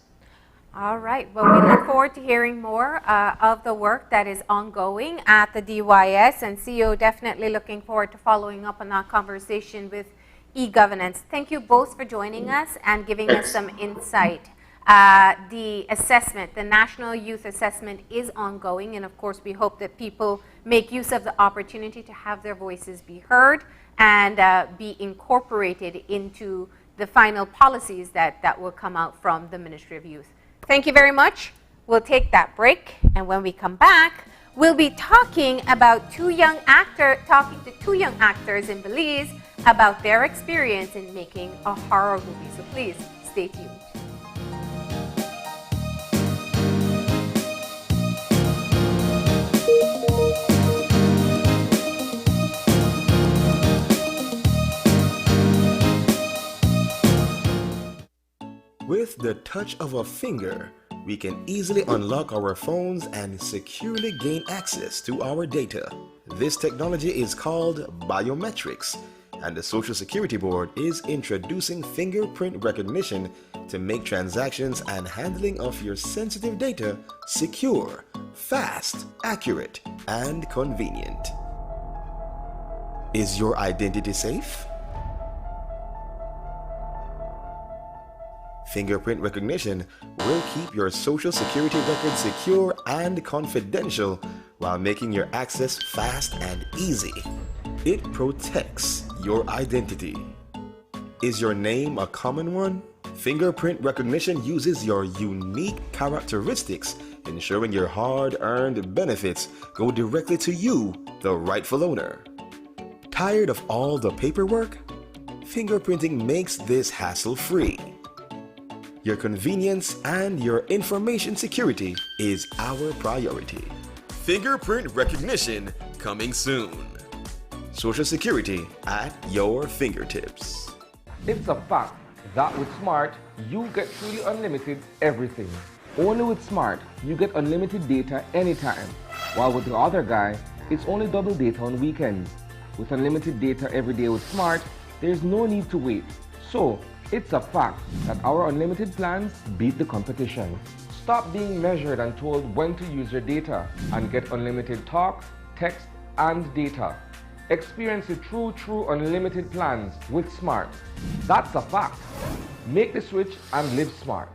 All right. Well, we look forward to hearing more of the work that is ongoing at the DYS, and CEO definitely looking forward to following up on that conversation with e-governance. Thank you both for joining us and giving us some insight. The assessment, the National Youth Assessment, is ongoing, and of course we hope that people make use of the opportunity to have their voices be heard and be incorporated into the final policies that will come out from the Ministry of Youth. Thank you very much. We'll take that break, and when we come back, we'll be talking to two young actors in Belize about their experience in making a horror movie. So please stay tuned. With the touch of a finger, we can easily unlock our phones and securely gain access to our data. This technology is called biometrics, and the Social Security Board is introducing fingerprint recognition to make transactions and handling of your sensitive data secure, fast, accurate, and convenient. Is your identity safe? Fingerprint recognition will keep your social security record secure and confidential while making your access fast and easy. It protects your identity. Is your name a common one? Fingerprint recognition uses your unique characteristics, ensuring your hard-earned benefits go directly to you, the rightful owner. Tired of all the paperwork? Fingerprinting makes this hassle-free. Your convenience and your information security is our priority. Fingerprint recognition coming soon. Social security at your fingertips. It's a fact that with Smart, you get truly unlimited everything. Only with Smart, you get unlimited data anytime. While with the other guy, it's only double data on weekends. With unlimited data every day with Smart, there's no need to wait. So, it's a fact that our unlimited plans beat the competition. Stop being measured and told when to use your data and get unlimited talk, text, and data. Experience the true unlimited plans with Smart. That's a fact. Make the switch and live smart.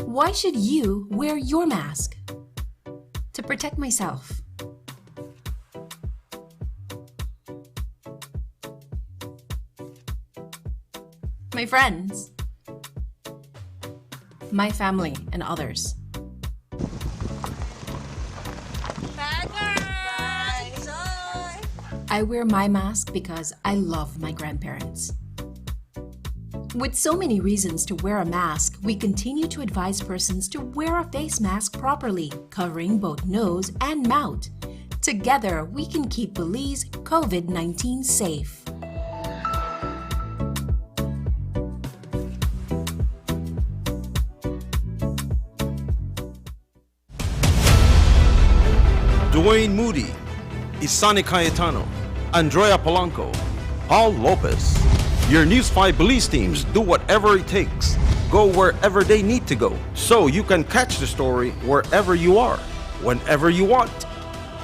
Why should you wear your mask? To protect myself. My friends, my family, and others. I wear my mask because I love my grandparents. With so many reasons to wear a mask, we continue to advise persons to wear a face mask properly, covering both nose and mouth. Together, we can keep Belize COVID-19 safe. Dwayne Moody, Isani Cayetano, Andrea Polanco, Paul Lopez. Your News 5 Belize teams do whatever it takes, go wherever they need to go, so you can catch the story wherever you are, whenever you want,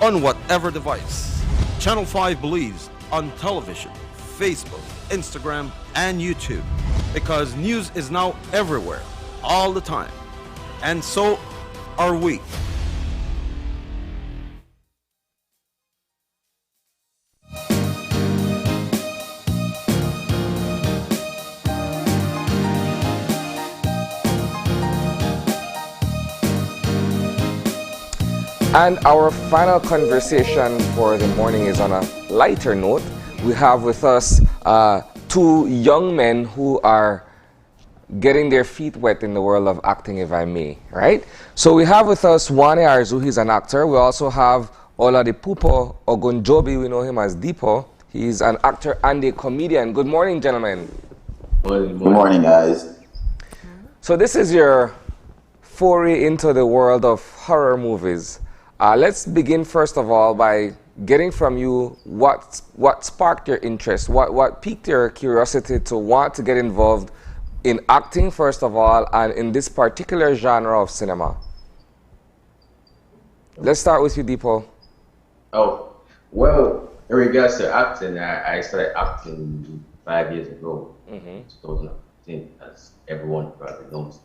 on whatever device. Channel 5 Belize on television, Facebook, Instagram, and YouTube, because news is now everywhere, all the time. And so are we. And our final conversation for the morning is on a lighter note. We have with us two young men who are getting their feet wet in the world of acting, if I may, right? So we have with us Wane Arzu, he's an actor. We also have Oladipupo Ogunjobi, we know him as Dipo. He's an actor and a comedian. Good morning, gentlemen. Good morning, guys. So this is your foray into the world of horror movies. Let's begin first of all by getting from you what sparked your interest, what piqued your curiosity to want to get involved in acting first of all, and in this particular genre of cinema. Let's start with you, Deepo. Oh, well, in regards to acting, I started acting 5 years ago, 2015, as everyone probably knows.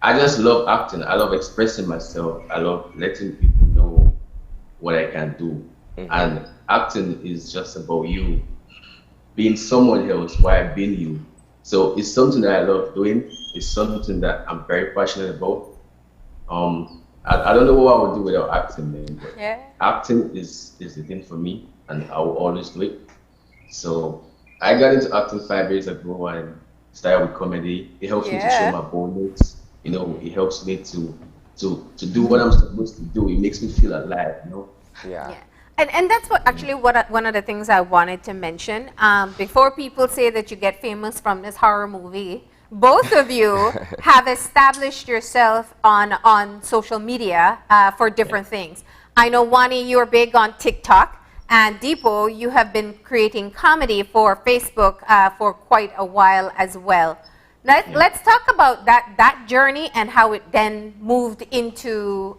I just love acting. I love expressing myself. I love letting people know what I can do. And acting is just about you being someone else while being you. So it's something that I love doing. It's something that I'm very passionate about. I don't know what I would do without acting, man. But acting is the thing for me, and I will always do it. So I got into acting 5 years ago and started with comedy. It helps me to show my boldness. You know, it helps me to do what I'm supposed to do. It makes me feel alive, you know? Yeah. And that's what actually one of the things I wanted to mention. Before people say that you get famous from this horror movie, both of you have established yourself on social media for different things. I know, Wani, you're big on TikTok, and Deepo, you have been creating comedy for Facebook for quite a while as well. Let's talk about that journey and how it then moved into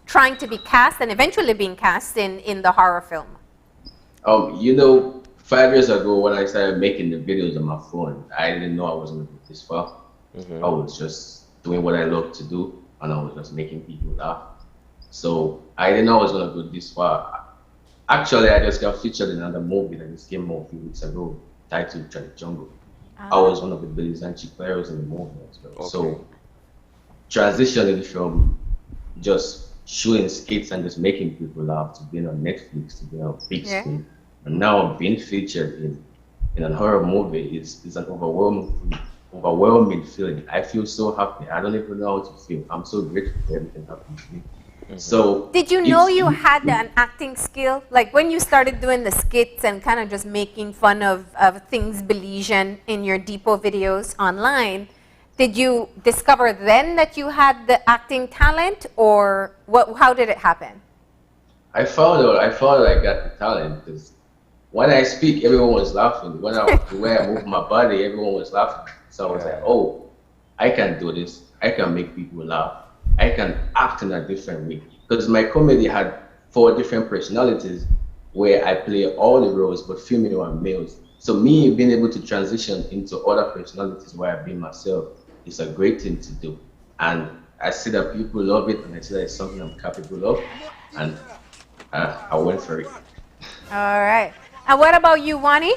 trying to be cast and eventually being cast in the horror film? You know, 5 years ago when I started making the videos on my phone, I didn't know I was going to go this far. I was just doing what I love to do, and I was just making people laugh. So I didn't know I was going to go this far. Actually, I just got featured in another movie that just came out a few weeks ago, titled Try the Jungle. I was one of the Billy's and Chick players in the movie as well. Okay. So transitioning from just shooting skits and just making people laugh to being on Netflix, to being on big screen, and now being featured in a horror movie is an overwhelming feeling. I feel so happy. I don't even know how to feel. I'm so grateful for everything happening to me. So did you know you had an acting skill? Like when you started doing the skits and kind of just making fun of things Belizean in your Depot videos online, did you discover then that you had the acting talent, or what? How did it happen? I found out I got the talent because when I speak, everyone was laughing. The way I move my body, everyone was laughing. So I was like, oh, I can do this. I can make people laugh. I can act in a different way. Because my comedy had 4 different personalities where I play all the roles, but female and males. So me being able to transition into other personalities where I be myself is a great thing to do. And I see that people love it, and I see that it's something I'm capable of. And I went for it. All right. And what about you, Wani?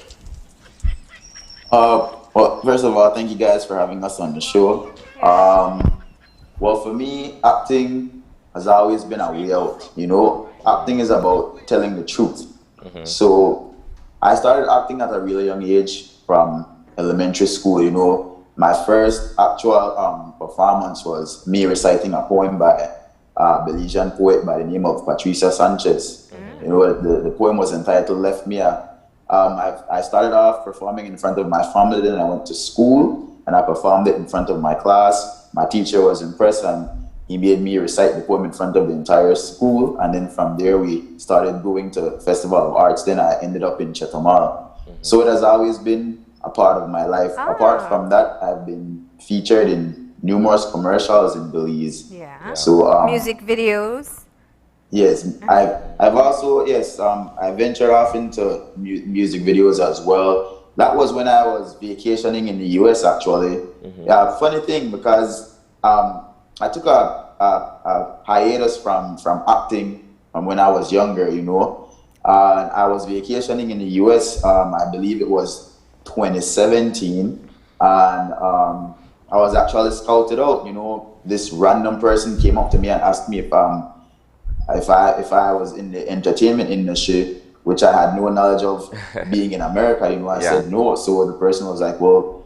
Well, first of all, thank you guys for having us on the show. Well, for me, acting has always been a way out. You know, acting is about telling the truth. So I started acting at a really young age from elementary school. You know, my first actual performance was me reciting a poem by a Belizean poet by the name of Patricia Sanchez. You know, the poem was entitled Left Mia. I started off performing in front of my family, then I went to school and I performed it in front of my class. My teacher was impressed and he made me recite the poem in front of the entire school. And then from there we started going to Festival of Arts. Then I ended up in Chetamal. So it has always been a part of my life. Apart from that, I've been featured in numerous commercials in Belize. So music videos. Yes, I've also I ventured off into music videos as well. That was when I was vacationing in the US actually. Yeah, funny thing because I took a hiatus from acting from when I was younger, you know. I was vacationing in the US. I believe it was 2017, and I was actually scouted out. You know, this random person came up to me and asked me if I was in the entertainment industry, which I had no knowledge of being in America, you know. I said no. So the person was like, well,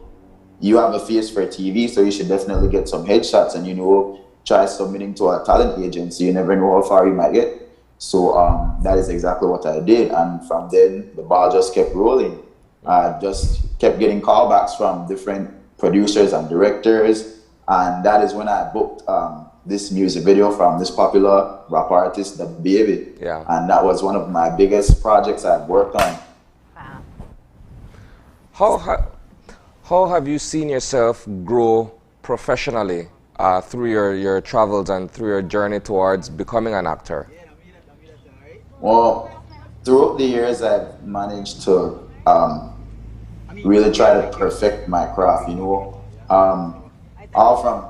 you have a face for TV, so you should definitely get some headshots and, you know, try submitting to a talent agency. You never know how far you might get. So that is exactly what I did. And from then, the ball just kept rolling. I just kept getting callbacks from different producers and directors. And that is when I booked this music video from this popular rap artist, The Baby. And that was one of my biggest projects I've worked on. How have you seen yourself grow professionally through your travels and through your journey towards becoming an actor? Well, throughout the years, I've managed to really try to perfect my craft, you know. All from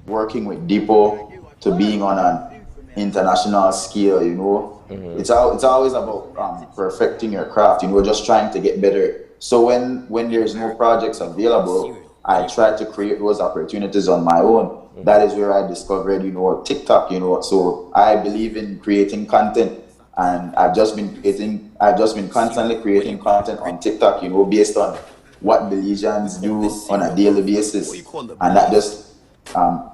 working with Depot to being on an international scale, you know. It's always about perfecting your craft, you know, just trying to get better. So when there's no projects available, I try to create those opportunities on my own. That is where I discovered, you know, TikTok, you know. So I believe in creating content, and I've just been constantly creating content on TikTok, you know, based on what Belizeans do on a daily basis. And that just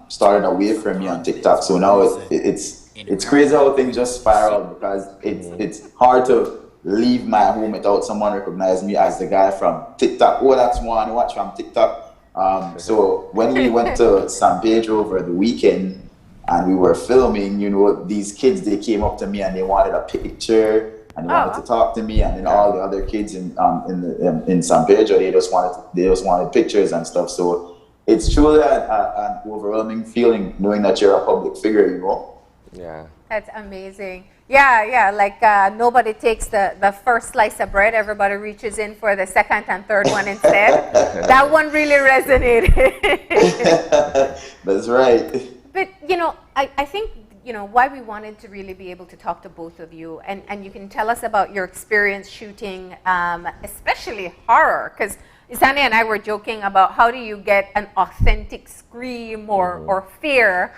started a wave for me on TikTok. So now it's crazy how things just spiral, because it's hard to leave my home without someone recognizing me as the guy from TikTok. Oh, that's one watch from TikTok. So when we went to San Pedro over the weekend and we were filming, you know, these kids, they came up to me and they wanted a picture and they wanted to talk to me, and then all the other kids in San Pedro, they just wanted pictures and stuff. So it's truly an overwhelming feeling knowing that you're a public figure, you know. Yeah. That's amazing. Yeah, like nobody takes the first slice of bread, everybody reaches in for the second and third one instead. That one really resonated. That's right. But, you know, I think, you know, why we wanted to really be able to talk to both of you, and you can tell us about your experience shooting, especially horror, because Isani and I were joking about how do you get an authentic scream or fear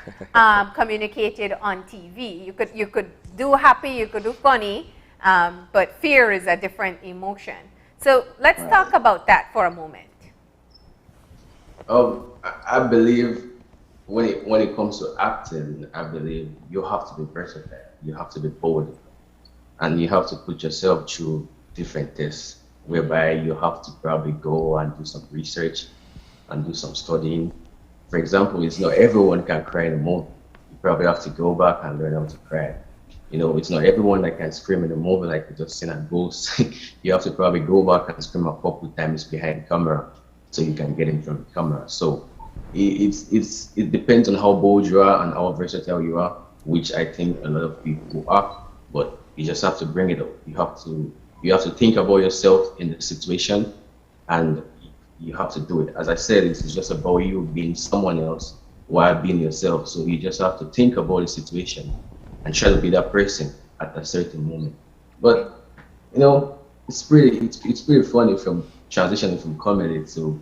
communicated on TV. You could do happy, you could do funny, but fear is a different emotion. So let's talk about that for a moment. I believe when it comes to acting, I believe you have to be versatile. You have to be bold, and you have to put yourself through different tests, whereby you have to probably go and do some research and do some studying. For example, it's not everyone can cry in a movie. You probably have to go back and learn how to cry. You know, it's not everyone that can scream in a movie like you just seen a ghost. You have to probably go back and scream a couple times behind camera so you can get in front of the camera. So it depends on how bold you are and how versatile you are, which I think a lot of people are. But you just have to bring it up. You have to think about yourself in the situation, and you have to do it. As I said, it's just about you being someone else while being yourself. So you just have to think about the situation and try to be that person at a certain moment. But you know, it's pretty funny from transitioning from comedy to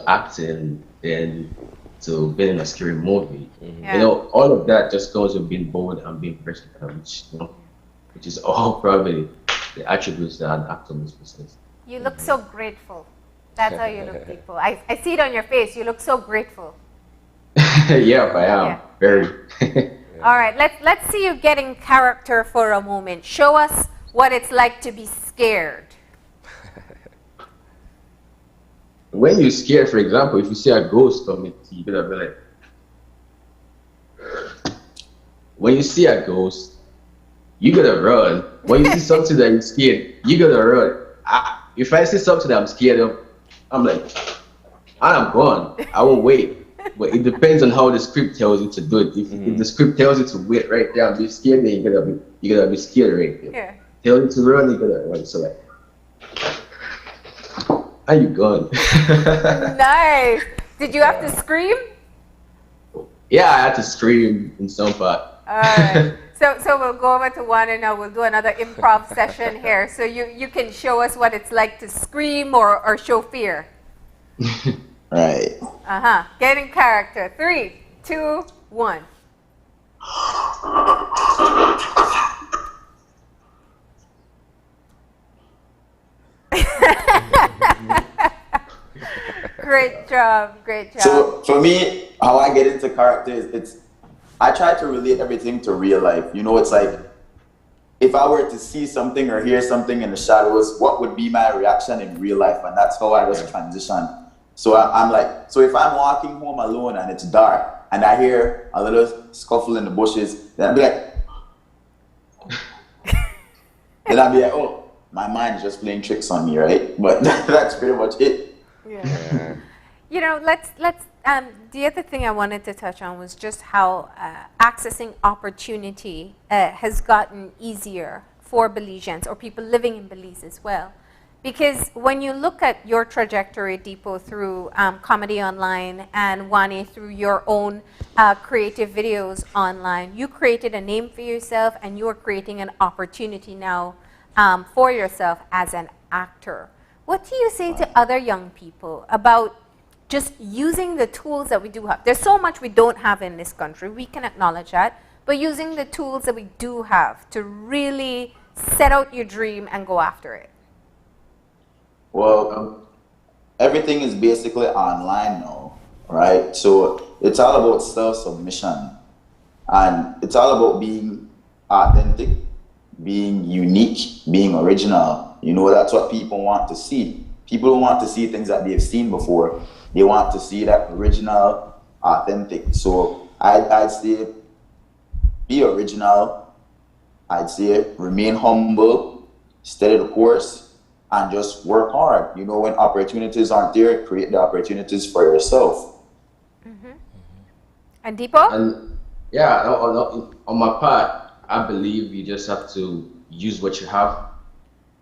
acting, then to being in a scary movie. Yeah. You know, all of that just goes with being bold and being versatile, which is all probably the attributes that an actor must possess. You look so grateful. That's how you look, people. I see it on your face. You look so grateful. Yeah, I am. Yeah. Very. All right, let's see you get in character for a moment. Show us what it's like to be scared. When you're scared, for example, if you see a ghost coming, you better be like, when you see a ghost, you gotta run. When you see something that you're scared, you gotta run. If I see something that I'm scared of, I'm like, I'm gone. I will wait. But it depends on how the script tells you to do it. If the script tells you to wait right there and be scared, then you gotta be scared right there. Yeah. Tell you to run, you gotta run. So like, are you gone? Nice. Did you have to scream? Yeah, I had to scream in some part. All right. So we'll go over to one and now we'll do another improv session here. So you can show us what it's like to scream or show fear. Right. Get in character. 3, 2, 1. Great job. So for me, how I get into character is I try to relate everything to real life. You know, it's like if I were to see something or hear something in the shadows, what would be my reaction in real life? And that's how I just transition. So I'm like, so if I'm walking home alone and it's dark and I hear a little scuffle in the bushes, then I'll be like, then I'll be like, oh, my mind is just playing tricks on me, right? But that's pretty much it. Yeah. You know, let's the other thing I wanted to touch on was just how accessing opportunity has gotten easier for Belizeans or people living in Belize as well. Because when you look at your trajectory, Deepo, through Comedy Online and Wani through your own creative videos online, you created a name for yourself and you are creating an opportunity now for yourself as an actor. What do you say to other young people about just using the tools that we do have? There's so much we don't have in this country, we can acknowledge that, but using the tools that we do have to really set out your dream and go after it. Well, everything is basically online now, right? So it's all about self-submission and it's all about being authentic, being unique, being original. You know, that's what people want to see. People don't want to see things that they've seen before. They want to see that original, authentic. So I'd say be original. I'd say remain humble, steady the course, and just work hard. You know, when opportunities aren't there, create the opportunities for yourself. And Deepo? Yeah, on my part, I believe you just have to use what you have.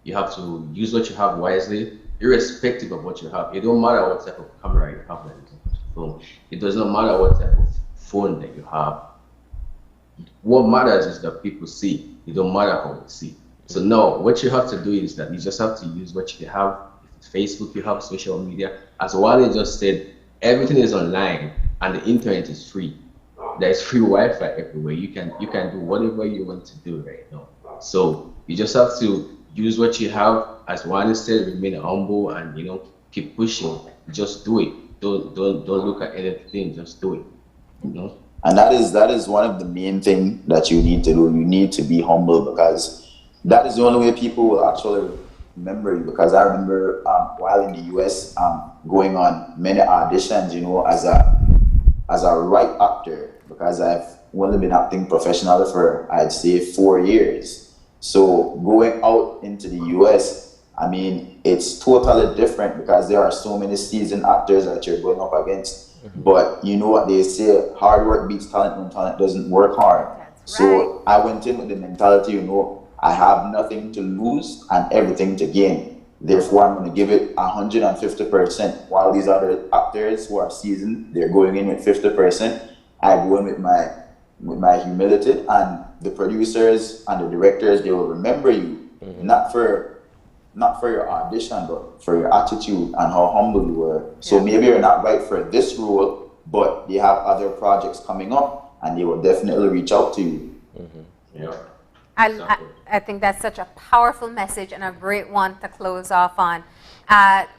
You have to use what you have wisely, irrespective of what you have. It don't matter what type of camera you have, like phone. It does not matter what type of phone that you have. What matters is that people see. It don't matter how they see. So no, what you have to do is that you just have to use what you have. If it's Facebook, you have social media. As Wale just said, everything is online and the internet is free. There's free Wi-Fi everywhere. You can do whatever you want to do right now. So you just have to use what you have. As Wale said, remain humble and keep pushing. Just do it. Don't look at anything. Just do it. And that is one of the main thing that you need to do. You need to be humble, because that is the only way people will actually remember you. Because I remember while in the US, going on many auditions, as a right actor, because I've only been acting professionally for, I'd say, 4 years. So going out into the US, I mean, it's totally different, because there are so many seasoned actors that you're going up against. But you know what they say, hard work beats talent when talent doesn't work hard. So I went in with the mentality, I have nothing to lose and everything to gain. Therefore, I'm going to give it 150%. While these other actors who are seasoned, they're going in with 50%. I go in with my humility, and the producers and the directors, they will remember you, not for your audition, but for your attitude and how humble you were. So maybe you're not right for this role, but they have other projects coming up, and they will definitely reach out to you. Yeah. I think that's such a powerful message and a great one to close off on.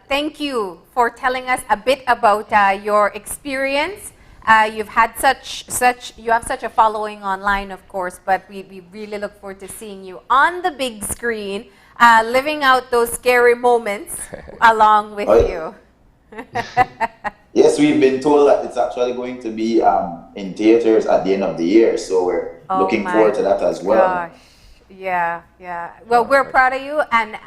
Thank you for telling us a bit about your experience. You've had you have such a following online, of course, but we really look forward to seeing you on the big screen, living out those scary moments along with you. Yes, we've been told that it's actually going to be in theaters at the end of the year, so we're looking forward to that as well. Gosh. Yeah. Well, we're proud of you, and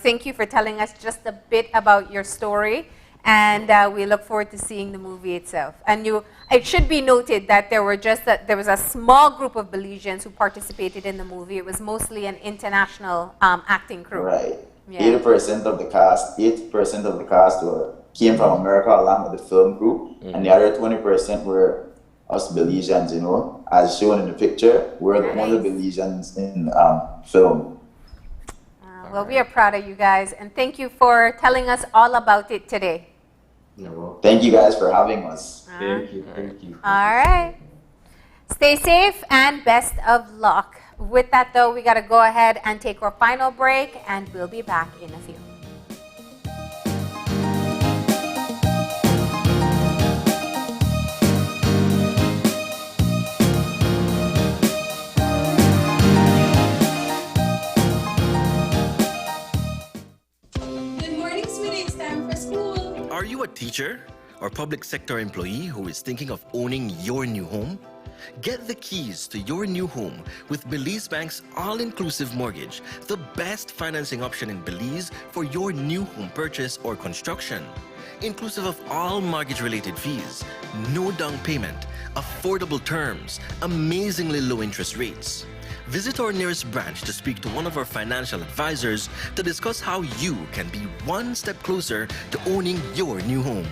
thank you for telling us just a bit about your story, and we look forward to seeing the movie itself. And it should be noted that there was a small group of Belizeans who participated in the movie. It was mostly an international acting crew. Right. Yeah. 80% of the cast came from America along with the film crew, and the other 20% were us Belizeans, as shown in the picture. We're the only Belizeans in film. Well, we are proud of you guys, and thank you for telling us all about it today. Thank you guys for having us. Thank you. All right. Stay safe and best of luck. With that, though, we got to go ahead and take our final break, and we'll be back in a few. Good morning, sweetie. It's time for school. Are you a teacher or public sector employee who is thinking of owning your new home? Get the keys to your new home with Belize Bank's all-inclusive mortgage, the best financing option in Belize for your new home purchase or construction. Inclusive of all mortgage-related fees, no down payment, affordable terms, amazingly low interest rates. Visit our nearest branch to speak to one of our financial advisors to discuss how you can be one step closer to owning your new home.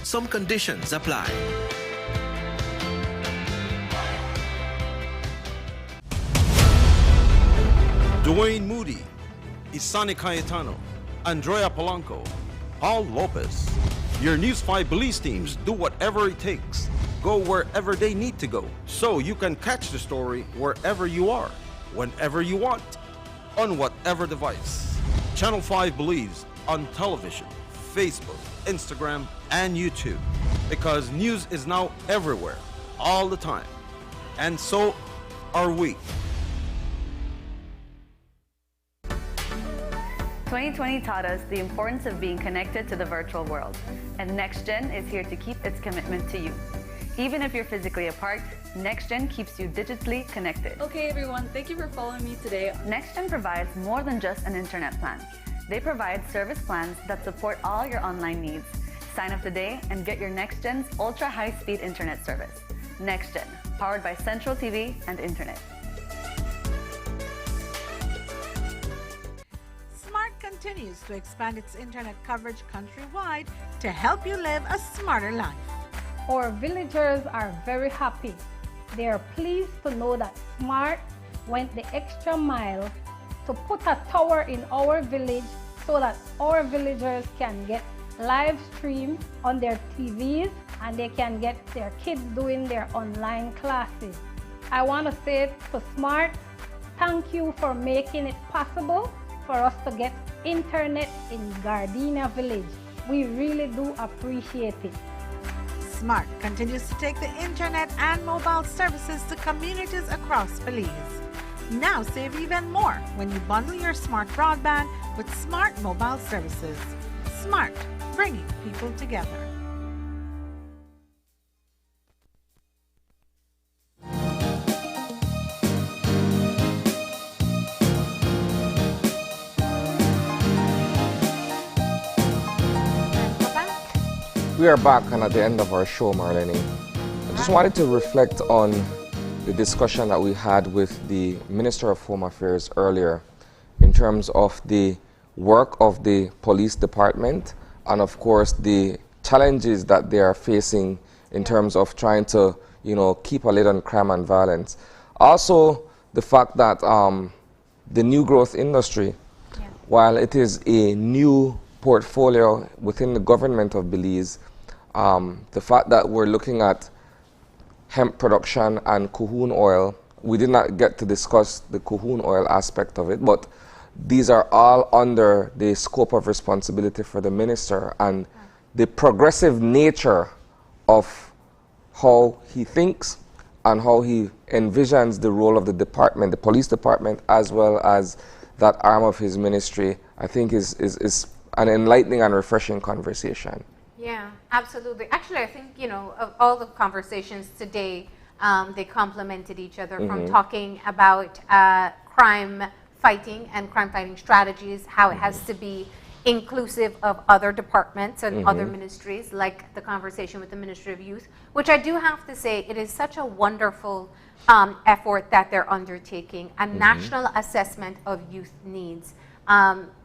Some conditions apply. Dwayne Moody, Isani Cayetano, Andrea Polanco, Paul Lopez. Your News 5 Belize teams do whatever it takes. Go wherever they need to go, so you can catch the story wherever you are, whenever you want, on whatever device. Channel 5 Belize on television, Facebook, Instagram, and YouTube. Because news is now everywhere, all the time. And so are we. 2020 taught us the importance of being connected to the virtual world, and NextGen is here to keep its commitment to you. Even if you're physically apart, NextGen keeps you digitally connected. Okay, everyone, thank you for following me today. NextGen provides more than just an internet plan. They provide service plans that support all your online needs. Sign up today and get your NextGen's ultra high-speed internet service. NextGen, powered by Central TV and Internet. Smart continues to expand its internet coverage countrywide to help you live a smarter life. Our villagers are very happy. They are pleased to know that Smart went the extra mile to put a tower in our village so that our villagers can get live stream on their TVs and they can get their kids doing their online classes. I want to say to Smart, thank you for making it possible for us to get internet in Gardenia Village. We really do appreciate it. Smart continues to take the internet and mobile services to communities across Belize. Now save even more when you bundle your smart broadband with smart mobile services. Smart, bringing people together. We are back and at the end of our show, Marlene. I just wanted to reflect on the discussion that we had with the Minister of Home Affairs earlier in terms of the work of the police department and of course the challenges that they are facing in terms of trying to, keep a lid on crime and violence. Also, the fact that the new growth industry, while it is a new portfolio within the government of Belize, the fact that we're looking at hemp production and cohoon oil, we did not get to discuss the cohoon oil aspect of it, but these are all under the scope of responsibility for the minister, and the progressive nature of how he thinks and how he envisions the role of the department, the police department, as well as that arm of his ministry, I think is an enlightening and refreshing conversation. Yeah, absolutely. Actually, I think, of all the conversations today, they complemented each other from talking about crime fighting and crime fighting strategies, how it has to be inclusive of other departments and other ministries, like the conversation with the Ministry of Youth, which I do have to say, it is such a wonderful effort that they're undertaking, a national assessment of youth needs.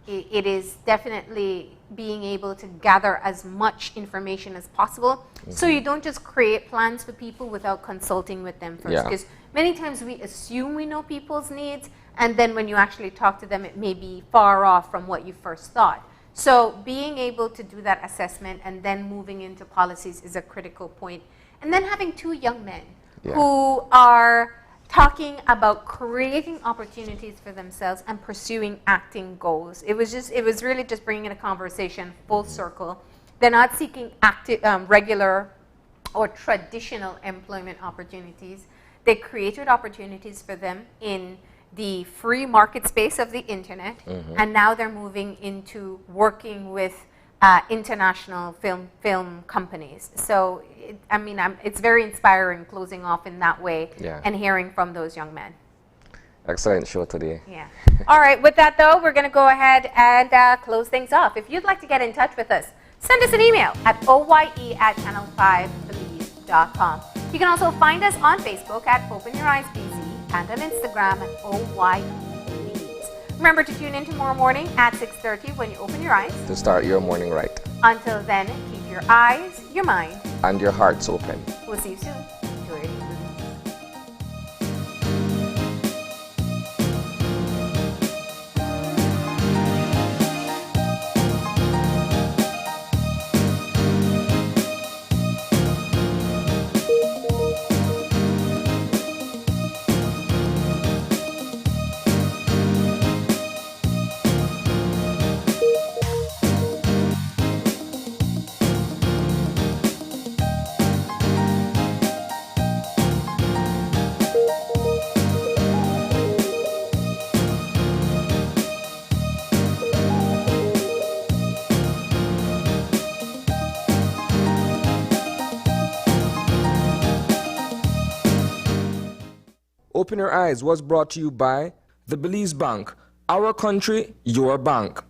It is definitely being able to gather as much information as possible, so you don't just create plans for people without consulting with them first, because many times we assume we know people's needs, and then when you actually talk to them, it may be far off from what you first thought. So being able to do that assessment and then moving into policies is a critical point. And then having two young men who are talking about creating opportunities for themselves and pursuing acting goals. It was really just bringing a conversation full circle. They're not seeking regular or traditional employment opportunities. They created opportunities for them in the free market space of the internet, and now they're moving into working with international film companies. So, it's very inspiring closing off in that way and hearing from those young men. Excellent show today. Yeah. All right, with that though, we're going to go ahead and close things off. If you'd like to get in touch with us, send us an email at oye@channel5belize.com. You can also find us on Facebook at Open Your Eyes BZ and on Instagram at OYE. Remember to tune in tomorrow morning at 6:30 when you open your eyes. To start your morning right. Until then, keep your eyes, your mind, and your hearts open. We'll see you soon. Enjoy your evening. Open Your Eyes was brought to you by the Belize Bank. Our country, your bank.